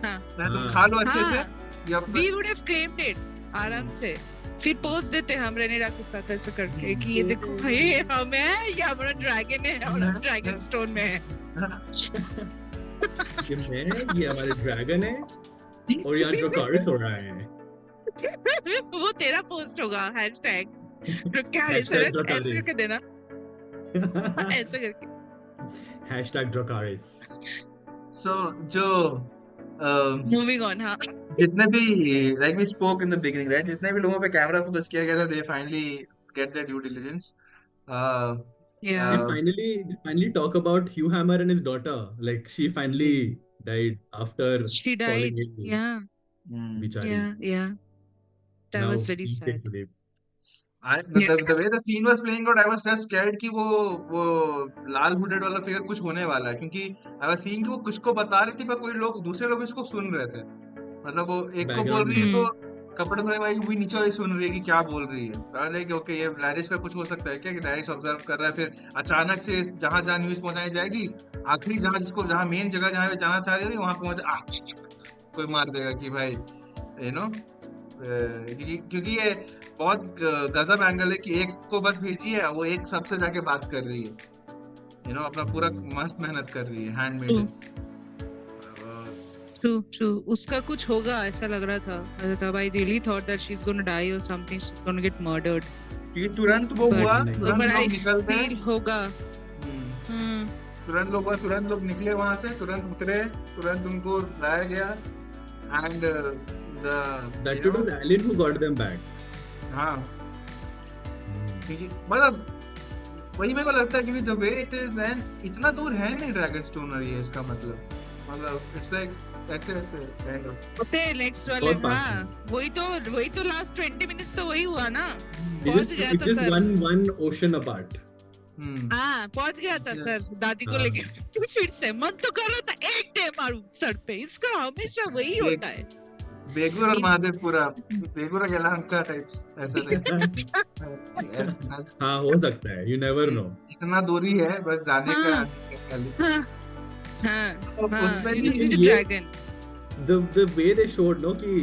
हाँ. नहीं तुम हाँ. खा लो अच्छे से हाँ. या We would have claimed it आराम से. फिर पोस्ट देते हम रेनेरा के साथ ऐसे करके कि ये देखो भाई ये हम है, ये हमारा ड्रैगन है, हमारा ड्रैगन स्टोन में है. ये मैं, ये हमारे ड्रैगन है, और यहाँ ड्रकारिस हो रहा है. वो तेरा पोस्ट होगा हैशटैग Dracarys Hashtag ऐसे Dracarys. करके देना. ऐसे करके. Hashtag ड्रकारिस. सो जो Moving on, हाँ. जितने भी like we spoke in the beginning, right? जितने भी लोगों पे कैमरा फोकस किया गया था, they finally get their due diligence. Uh, Yeah. They finally talk about Hugh Hammer and his daughter. Like she finally died after She died. falling ill. Yeah, Bichari. yeah. That Now was very he sad. takes Sudeep. the way the scene was playing out, I was just scared कि वो लाल hooded वाला figure कुछ होने वाला है, क्योंकि I was seeing कि वो कुछ को बता रही थी पर कोई लोग दूसरे लोग इसको सुन रहे थे. मतलब वो एक को बोल Background रही है में. तो कपड़े धोने वाली भी नीचे वाली सुन रही है कि क्या बोल रही है. पहले कि ओके ये लैरिस का कुछ हो सकता है क्या, कि लैरिस ऑब्जर्व कर रहा है, फिर अचानक से जहां जहां न्यूज पहुंचाई जाएगी आखिरी जहां जिसको जहां मेन जगह जहां पे जाना चाह रही होगी वहां पहुंच कोई मार देगा कि भाई यू नो. क्योंकि ये बहुत गजब एंगल है कि एक को बस भेजी है, वो एक सबसे जाके बात कर रही है, यू नो, अपना पूरा मस्त मेहनत कर रही है, हैंडमेड है. True. उसका कुछ होगा ऐसा लग रहा था. तब I really thought that she's gonna die or something. She's gonna get murdered. क्योंकि तुरंत वो But- हुआ, नहीं. तुरंत But I लोग निकलते हैं. feel होगा. हम्म, तुरंत लोग हुआ, तुरंत लोग निकले वहां से, तुरंत उतरे, तुरंत उनको लाया गया and That it was Alan who got them back. हाँ, क्योंकि मतलब वही मेरे को लगता है क्योंकि the way it is then इतना दूर है नहीं ड्रैगन स्टोन और ये इसका मतलब इट्स लाइक ऐसे ऐसे काइंड ऑफ. होते नेक्स्ट वाले. और पास हाँ, वही तो लास्ट 20 मिनट्स तो वही हुआ ना. It पहुंच is गया it था is sir. one ocean apart. हाँ, पहुंच गया था सर दादी को हाँ. लेके. फिर से मन तो कर रहा था एक डे मारू सर पे. इसका हमेशा वही होता है. बेगूर और महादेव पूरा बेगूर और यलहंका टाइप्स ऐसा हाँ, हो सकता है. You never know. इतना दूरी है बस जाने का हाँ. आने का खाली. हाँ. उसमें You भी just need a ये- dragon. The way they showed no कि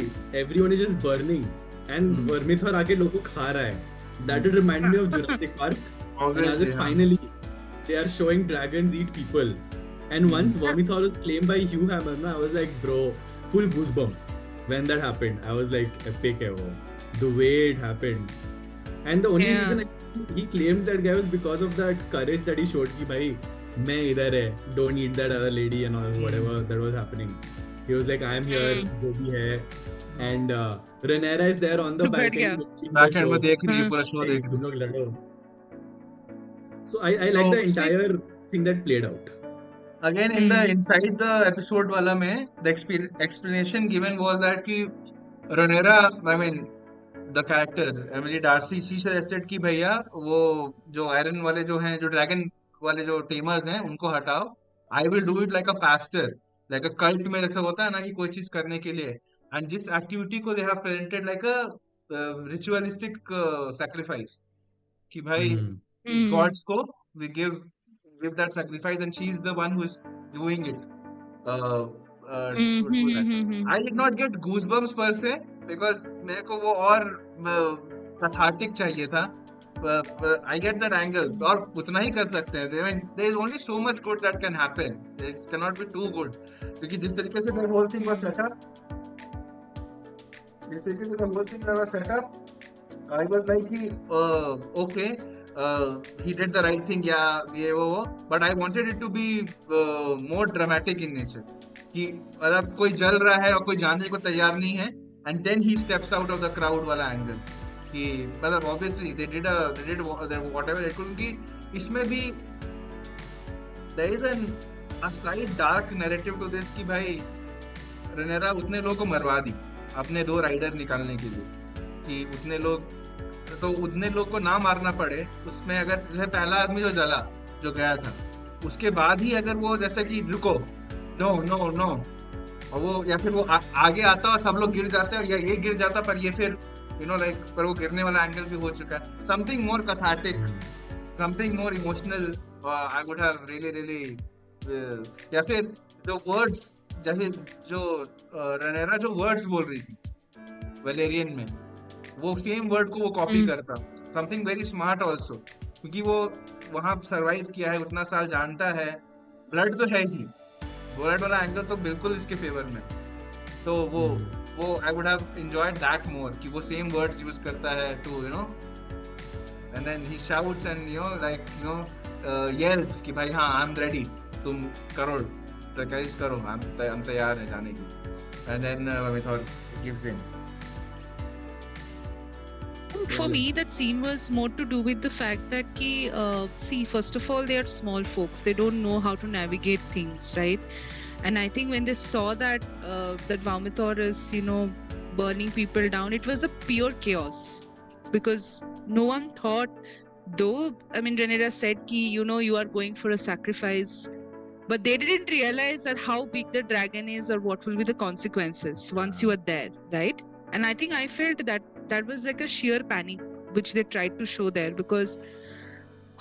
everyone is just burning and Vermithor आके लोगों को खा रहा है. That would remind me of Jurassic Park. And as Obviously, it हाँ. finally they are showing dragons eat people. And once Vermithor was claimed by Hugh Hammer, I was like, bro, full goosebumps when that happened. I was like, epic है वो. The way it happened. And the only Yeah. reason he claimed that guy was because of that courage that he showed कि भाई मैं इधर है, don't eat that other lady and all whatever that was happening. He was like, I am here, जो भी है. And Rhaenyra is there on the तो बैठ balcony गया. watching the backend show. में देख रही है, हाँ. पूरा शो Hey, देख रही तुम है. लोग लड़ो. So I like the So- entire thing that played out. Again, in the inside the episode वाला में the explanation given was that कि Rhaenyra, I mean the character Emily Darcy, she suggested कि भैया वो जो आयरन वाले जो हैं, जो ड्रैगन वाले जो टेमर्स हैं, उनको हटाओ. I will do it like a pastor, like a cult में जैसे होता है ना कि कोई चीज करने के लिए. And जिस एक्टिविटी को they have presented like a ritualistic sacrifice कि भाई Hmm. Hmm. gods को we give give that sacrifice, and she's the one who's doing it. To that. I did not get goosebumps per se because मेरे को वो और cathartic चाहिए था. I get that angle और उतना ही कर सकते हैं. I mean, there is only so much good that can happen. It cannot be too good. क्योंकि जिस तरीके से the whole thing was set up, जिस तरीके से the whole thing was set up, I was like कि okay. He did the right thing, yeah, ये वो, but I wanted it to be more dramatic in nature. कि मतलब कोई जल रहा है और कोई जाने को तैयार नहीं है, and then he steps out of the crowd वाला angle. कि मतलब obviously they did whatever they could. कि इसमें भी there is a slight dark narrative to this कि भाई रेनेरा उतने लोगों को मरवा दी अपने 2 राइडर निकालने के लिए, कि उतने लोग को ना मारना पड़े उसमें. अगर जैसे पहला आदमी जो गया था, उसके बाद ही अगर वो जैसे कि रुको, नो नो नो, और वो या फिर वो आगे आता और सब लोग गिर जाते हैं, और ये गिर जाता, पर ये फिर लाइक पर वो गिरने वाला एंगल भी हो चुका है. Something more cathartic, something more emotional I would have really या फिर जो वर्ड्स, जैसे जो रेनेरा जो वर्ड्स बोल रही थी वैलेरियन में, वो सेम वर्ड को वो कॉपी करता. समथिंग वेरी स्मार्ट ऑल्सो, क्योंकि वो वहां सर्वाइव किया है, उतना साल जानता है, ब्लड तो है ही, ब्लड वाला एंगल तो बिल्कुल इसके फेवर में. तो वो I would have enjoyed that more कि वो सेम वर्ड्स यूज करता है too and then he shouts and yells कि भाई हाँ आई एम रेडी, तुम करो, प्रैक्टिस करो, हम तैयार हैं जाने की. And then Vermithor gives in. For me, that scene was more to do with the fact that see, first of all, they are small folks. They don't know how to navigate things, right? And I think when they saw that that Vermithor is, burning people down, it was a pure chaos, because no one thought. Though, I mean, Rhaenyra said ki, you are going for a sacrifice, but they didn't realize that how big the dragon is or what will be the consequences once you are there, right? And I think I felt that was like a sheer panic which they tried to show there, because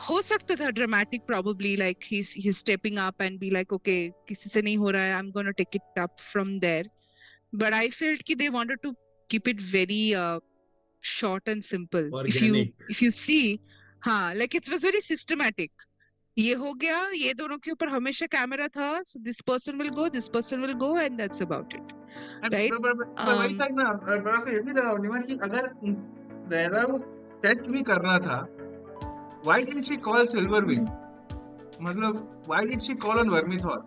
हो सकता था dramatic, probably like he's stepping up and be like, okay, किसी से नहीं हो रहा है, I'm going to take it up from there. But I felt कि they wanted to keep it very short and simple. Organic. If you see, हाँ, like it was very systematic. ये हो गया, ये दोनों के ऊपर हमेशा कैमरा था, so this person will go, and that's about it, right? वही तक ना, ये भी लगा निमान कि अगर रेनेरा टेस्ट भी करना था, why didn't she call Silverwing? मतलब why did she call on Vermithor?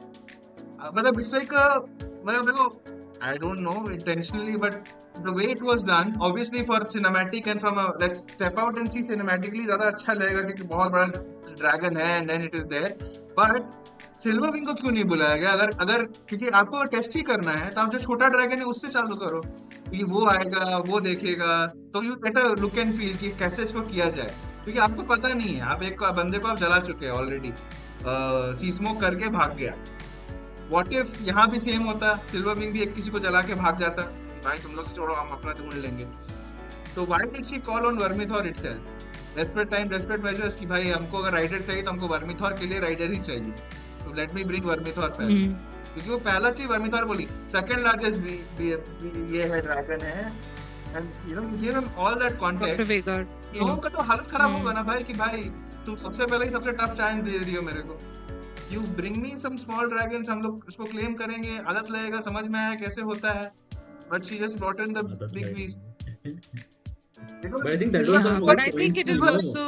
मतलब it's like मतलब I don't know intentionally, but the way it was done, obviously for cinematic and from a let's step out and see cinematically ज़्यादा अच्छा लगेगा क्योंकि बहुत बड़ा dragon है and then it is there. But Silverwing को क्यों नहीं बुलाया गया? अगर क्योंकि आपको टेस्ट ही करना है, तो आप जो छोटा ड्रैगन है उससे चालू करो, कि वो आएगा, वो देखेगा, तो you get a look and feel कि कैसे इसको किया जाए, क्योंकि आपको पता नहीं है, आप एक बंदे को आप जला चुके हैं ऑलरेडी, सी स्मोक करके भाग गया. व्हाट इफ यहाँ भी सेम होता, सिल्वरविंग भी एक किसी को जला के भाग जाता, भाई तुम लोग छोड़ो हम अपना ढूंढ लेंगे. तो why did she call on Vermithor itself? Desperate time desperate measures कि भाई हमको अगर राइडर चाहिए तो हमको वर्मिथॉर के लिए राइडर ही चाहिए, तो लेट मी ब्रिंग वर्मिथॉर पहले, क्योंकि वो पहला चीज वर्मिथॉर बोली, सेकंड लार्जेस्ट ये है ड्रैगन है, and give him all that context. लोगों का तो हालत खराब होगा ना भाई कि भाई तुम सबसे पहले ही सबसे टफ चैलेंज दे रही हो मेरे को, you bring me some small dragons, हम लोग उसको क्लेम करेंगे, आदत लगेगा, समझ में आया कैसे होता है, but she just brought in the big beast. But I think that was the whole but I point. think it is also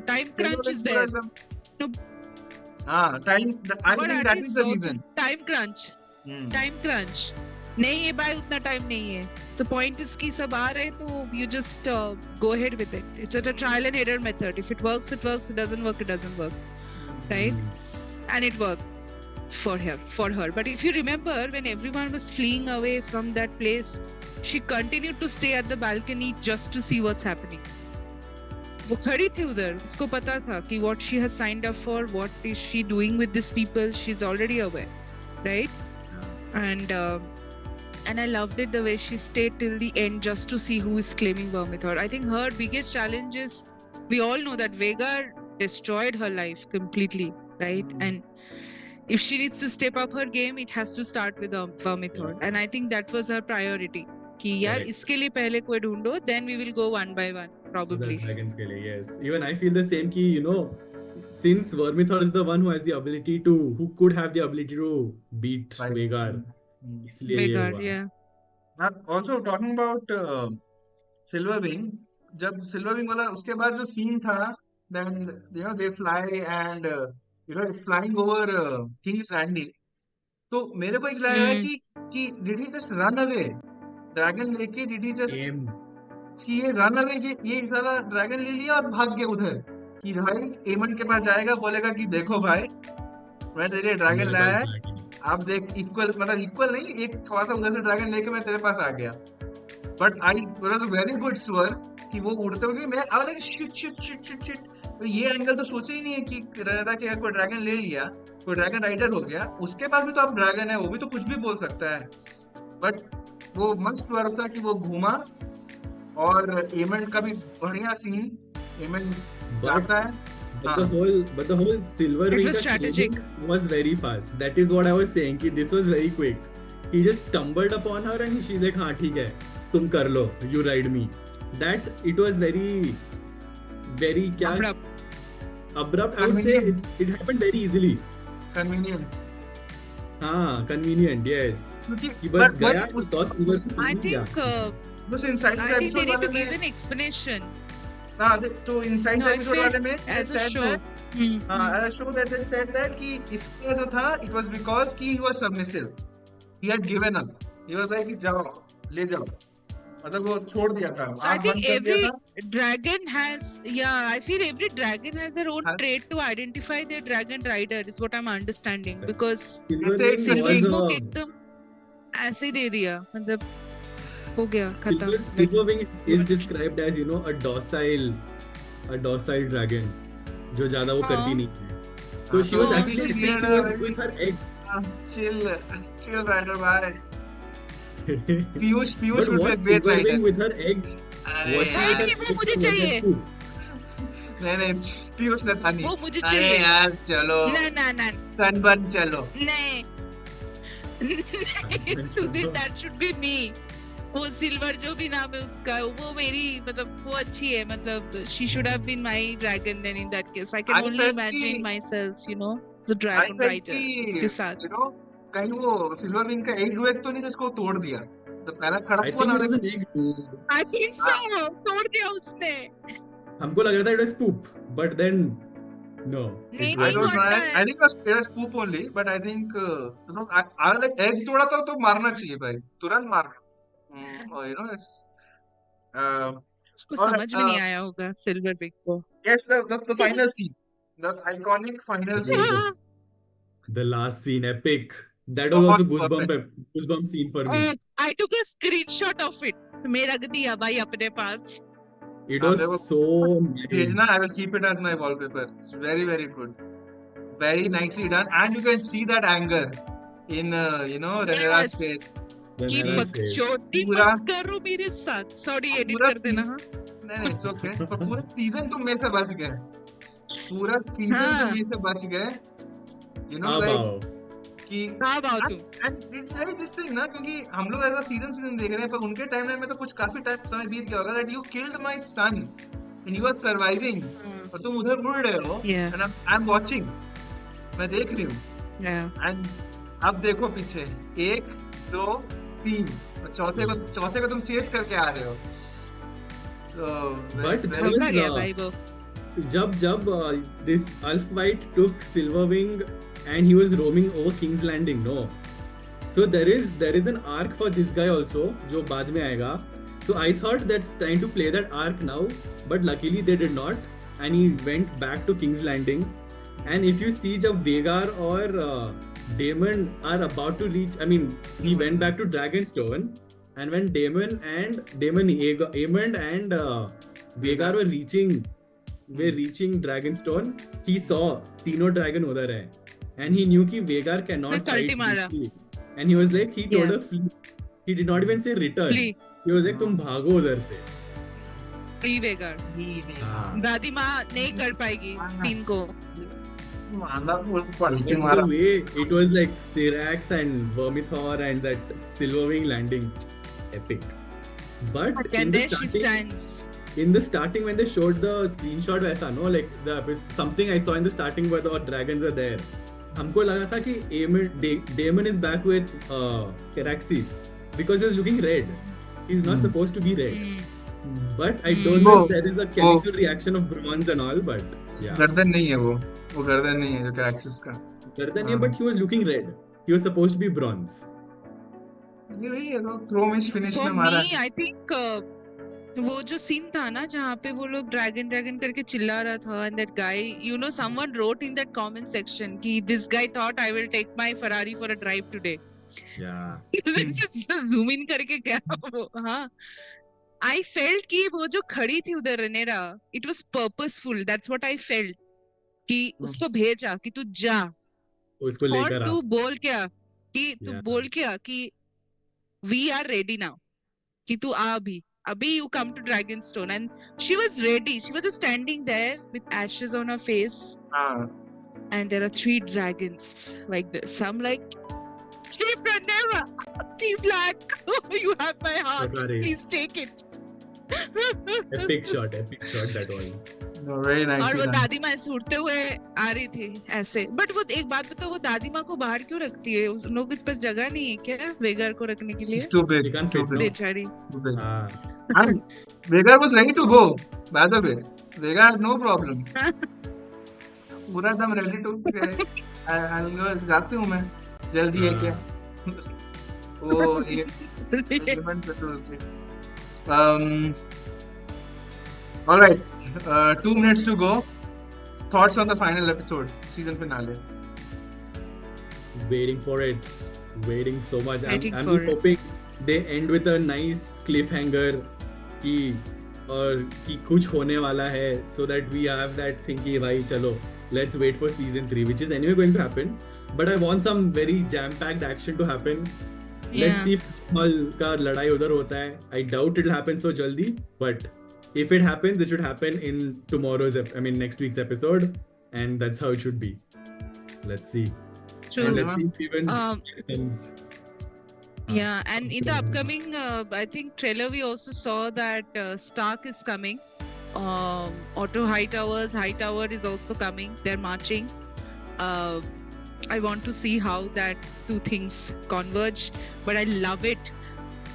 time crunch is there. No, time. I think that is the reason. Time crunch. Time crunch. नहीं है भाई, उतना time नहीं है. So point is कि सब आ रहे तो you just go ahead with it. It's a trial and error method. If it works, it works. It doesn't work, it doesn't work. Right? And it worked for her. But if you remember, when everyone was fleeing away from that place, she continued to stay at the balcony just to see what's happening. वो खड़ी थी उधर, उसको पता था कि what she has signed up for, what is she doing with these people, she's already aware, right? And I loved it the way she stayed till the end just to see who is claiming Vermithor. I think her biggest challenge is, we all know that Vhagar destroyed her life completely, right? Hmm. And if she needs to step up her game, it has to start with Vermithor, and I think that was her priority. कि यार Correct. इसके लिए पहले कोई ढूंढो, then we will go one by one, The probably. dragons के लिए, yes. Even I feel the same कि, you know, since Vermithor is the one who has the ability to, who could have the ability to beat Right. Vhagar, Hmm. इसलिए ये Vhagar, हुआ. yeah. Now, also talking about Silver Wing, जब Silver Wing वाला उसके बाद जो scene था, then you know they fly and you know it's flying over King's Landing. तो मेरे को एक लगा Hmm. कि did he just run away? Dragon लेके did he just Aim. कि ये रन अवे, ये साला ड्रैगन ले लिया और भाग गया उधर, कि भाई एमन के पास जाएगा, बोलेगा कि देखो भाई मैं तेरे लिए ड्रैगन मेरे लाया पास है, dragon है. आप देख, इक्वल मतलब इक्वल नहीं, एक थोड़ा सा उधर से ड्रैगन लेके मैं तेरे पास आ गया. But I was a very good swerve कि वो उड़ते हुए, मैं आई was like shit shit shit shit shit. तो ये एंगल तो सोचा ही नहीं है कि रहा कि अगर कोई ड्रैगन ले लिया, कोई ड्रैगन राइडर हो गया, उसके पास भी तो अब ड्रैगन है, वो भी तो कुछ भी बोल सकता है. बट वो मस्त स्वर्व था कि वो घूमा, और एमन का भी बढ़िया सीन, एमन But जाता है. But the whole Silver It Wing was का strategic. chasing was very fast. That is what I was saying कि this was very quick. He just stumbled upon her and she's like हाँ ठीक है तुम कर लो, you ride me. That it was very क्या abrupt. I would say it happened very easily. Convenient. हाँ convenient, yes. क्योंकि कि बस but गया उस saw Silver I Wing गया. think उस inside I the think they episode need to वाले give में, an explanation. हाँ तो inside the No, I episode वाले felt में they as a said show. that, Hmm. as a show that they said that कि इसका जो था, it was because कि he was submissive, he had given up, he was like कि जाओ ले जाओ, मतलब वो छोड़ दिया था, So I आँख think बंद कर दिया every था. dragon has, yeah, I feel every dragon has their own हाँ. trait to identify their dragon rider, is what I'm understanding. Because Silver जैसे Wing Silver was Smoke a एकदम ऐसे दे दिया, मतलब हो गया खत्म. Silver Wing is described as, you know, a docile dragon जो ज्यादा वो करती नहीं है. So she was Oh, actually so playing sweet. with her egg. chill rider bye. Piyush But would be a was great Silver rider. Wing with her egg? अरे Was she यार. with नहीं, her वो egg मुझे or was चाहिए. it poop? नहीं पीयूष ने था नहीं. वो मुझे अरे चाहिए. यार चलो ना सनबर्न चलो. नहीं. Sudhir, that should be me. वो सिल्वर जो भी नाम है उसका, वो मेरी मतलब वो अच्छी है, मतलब she should have been my dragon then in that case. I can I only felt imagine कि- myself, you know, as a I dragon felt rider कि उसके साथ. you know कहीं वो सिल्वर विंग का एग वेग तो नहीं जिसको तोड़ दिया, तो पहला खड़ा I हुआ think ना, it was an like egg too. I think so. तोड़ दिया उसने. हमको लग रहा था it was poop, but then no. नहीं, It I नहीं was don't know. होता है. I think it was poop only, but I think you know, I like egg तोड़ा तो मारना चाहिए भाई, तुरंत मार. Or, you know, it's उसको और समझ में नहीं आया होगा सिल्वर विग को. yes, the final scene, the iconic final the, scene. the last scene epic. That was also बहुत goosebump scene for me. I took a screenshot of it. मैं रख दिया भाई अपने पास. It हाँ, was देखो, so भेजना, nice. I will keep it as my wallpaper. It's very good, very nicely done, and you can see that anger in you know Rhaenyra's Yes. face. कि Rhaenyra's face. बकचोदी पूरा- मत करो मेरे साथ. Sorry, edit पूरा कर देना. हाँ. नहीं it's okay. पर पूरा सीजन तुम में से बच गए, पूरा सीजन हाँ. तुम में से बच गए. You know, How like about? कि हाँ about you. and it's like this thing ना, क्योंकि हम लोग ऐसा सीजन देख रहे हैं, पर उनके टाइमलाइन में तो कुछ काफी टाइम समय बीत गया होगा, that you killed my son and you are surviving, और तुम उधर उड़ रहे हो, Yeah. and I'm watching, मैं देख रही हूँ, Yeah. and अब देखो पीछे 1 2 3 और चौथे को तुम चेस करके आ रहे हो. So But very होगा क्या uh, भाई वो? जब this Ulf White took Silver Wing and he was roaming over King's Landing, no. So there is an arc for this guy also जो बाद में आएगा. So I thought that's trying to play that arc now, but luckily they did not, and he went back to King's Landing. And if you see जब Vhagar और Daemon are about to reach, I mean he went back to Dragonstone, and when Aemond and Vhagar were reaching Dragonstone, he saw तीनों dragon उधर है, and he knew कि Vhagar cannot सिर्फ fight कल्टी मारा. peacefully. And he was like, he told Yeah. her flee. He did not even say return. Flee. He was like, तुम भागो उधर से. ही वेगर ये नहीं हाँ. दादी माँ नहीं कर पाएगी सीन को माना वो पलटी But मारा the way it was like Syrax and Vermithor and that Silverwing landing, epic. But in and the there she starting, stands when they showed the screenshot, वैसा no, like something I saw in the starting where the dragons were there. हमको लगा था कि Daemon is back with Caraxes because he was looking red. He's not supposed to be red. Hmm. But I don't know वो if there is a chemical reaction of bronze and all. But yeah, गर्दन नहीं है वो गर्दन नहीं है जो क्रैक्सिस का Garden, yeah, but he was looking red. He was supposed to be bronze. ये वही है तो क्रोमिश फिनिश For में मारा me, I think वो जो सीन था ना जहाँ पे वो लोग ड्रैगन ड्रैगन करके चिल्ला रहा था and that guy, you know, someone wrote in that comment section कि this guy thought I will take my Ferrari for a drive today. Yeah. Zoom in करके क्या वो हाँ I felt कि वो जो खड़ी थी उधर रनेरा it was purposeful. That's what I felt कि उसको भेजा कि तू जा उसको और लेकर आ. तू बोल क्या कि तू Yeah. बोल क्या कि we are ready now कि तू आ अभी you come to Dragonstone and she was ready. She was just standing there with ashes on her face हाँ and there are 3 dragons like this. I'm like, Team Ranera, Team Black, you have my heart. Ferraris. Please take it. Epic shot that was. Very nice और वो दादी माँ ऐसे उड़ते हुए आ रही थी ऐसे बट वो एक बात बताओ वो दादी माँ को बाहर क्यों रखती है उस लोग के पास जगह नहीं है क्या वेगर को रखने के लिए stupid He can't fit, no? बेचारी हाँ. and Vega was ready to go by the way Vega had no problem पूरा दम ready to I'll go जाती हूँ मैं जल्दी है क्या वो ये element पेट्रोल के all right 2 minutes to go thoughts on the final episode season finale Waiting for it. Waiting so much. Waiting I'm for it. hoping they end with a nice cliffhanger कि कुछ होने वाला है so that we have that thing कि भाई चलो let's wait for season 3 which is anyway going to happen but I want some very jam-packed action to happen. Yeah. Let's see if Mal का लड़ाई उधर होता है. I doubt it'll happen so जल्दी but if it happens it should happen in next week's episode and that's how it should be. Let's see. True. And let's see if even happens. Yeah, and in the upcoming, I think trailer we also saw that Stark is coming. Otto Hightower is also coming. They're marching. I want to see how that two things converge. But I love it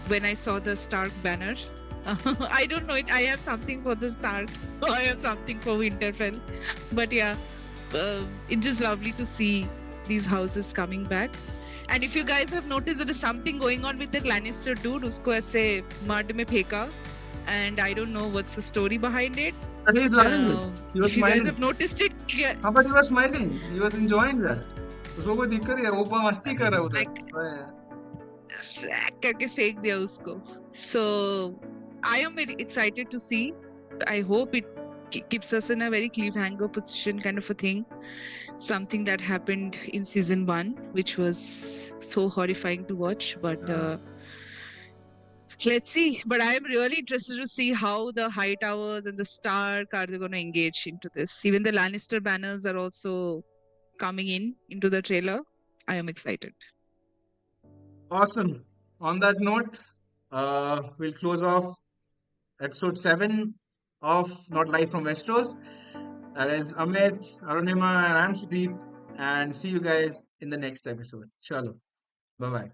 when I saw the Stark banner. I don't know it. I have something for the Stark. I have something for Winterfell. But yeah, it's just lovely to see these houses coming back. And if you guys have noticed, there is something going on with that Lannister dude. Usko aise mud mein pheka, and I don't know what's the story behind it. but he's loving it he was If you guys smiling have noticed it, हाँ but he was smiling he was enjoying that उसको कोई दिक्कत नहीं है वो पूरा मस्ती कर रहा है उधर sack करके फेंक दिया उसको. So I am very excited to see. I hope it keeps us in a very cliffhanger position kind of a thing. Something that happened in season 1, which was so horrifying to watch. But let's see. But I am really interested to see how the Hightowers and the Stark are going to engage into this. Even the Lannister banners are also coming into the trailer. I am excited. awesome on that note we'll close off episode 7 of Not Live from Westeros. That is Amit, Arunima, and I'm Sudeep. And see you guys in the next episode. Chalo. Bye bye.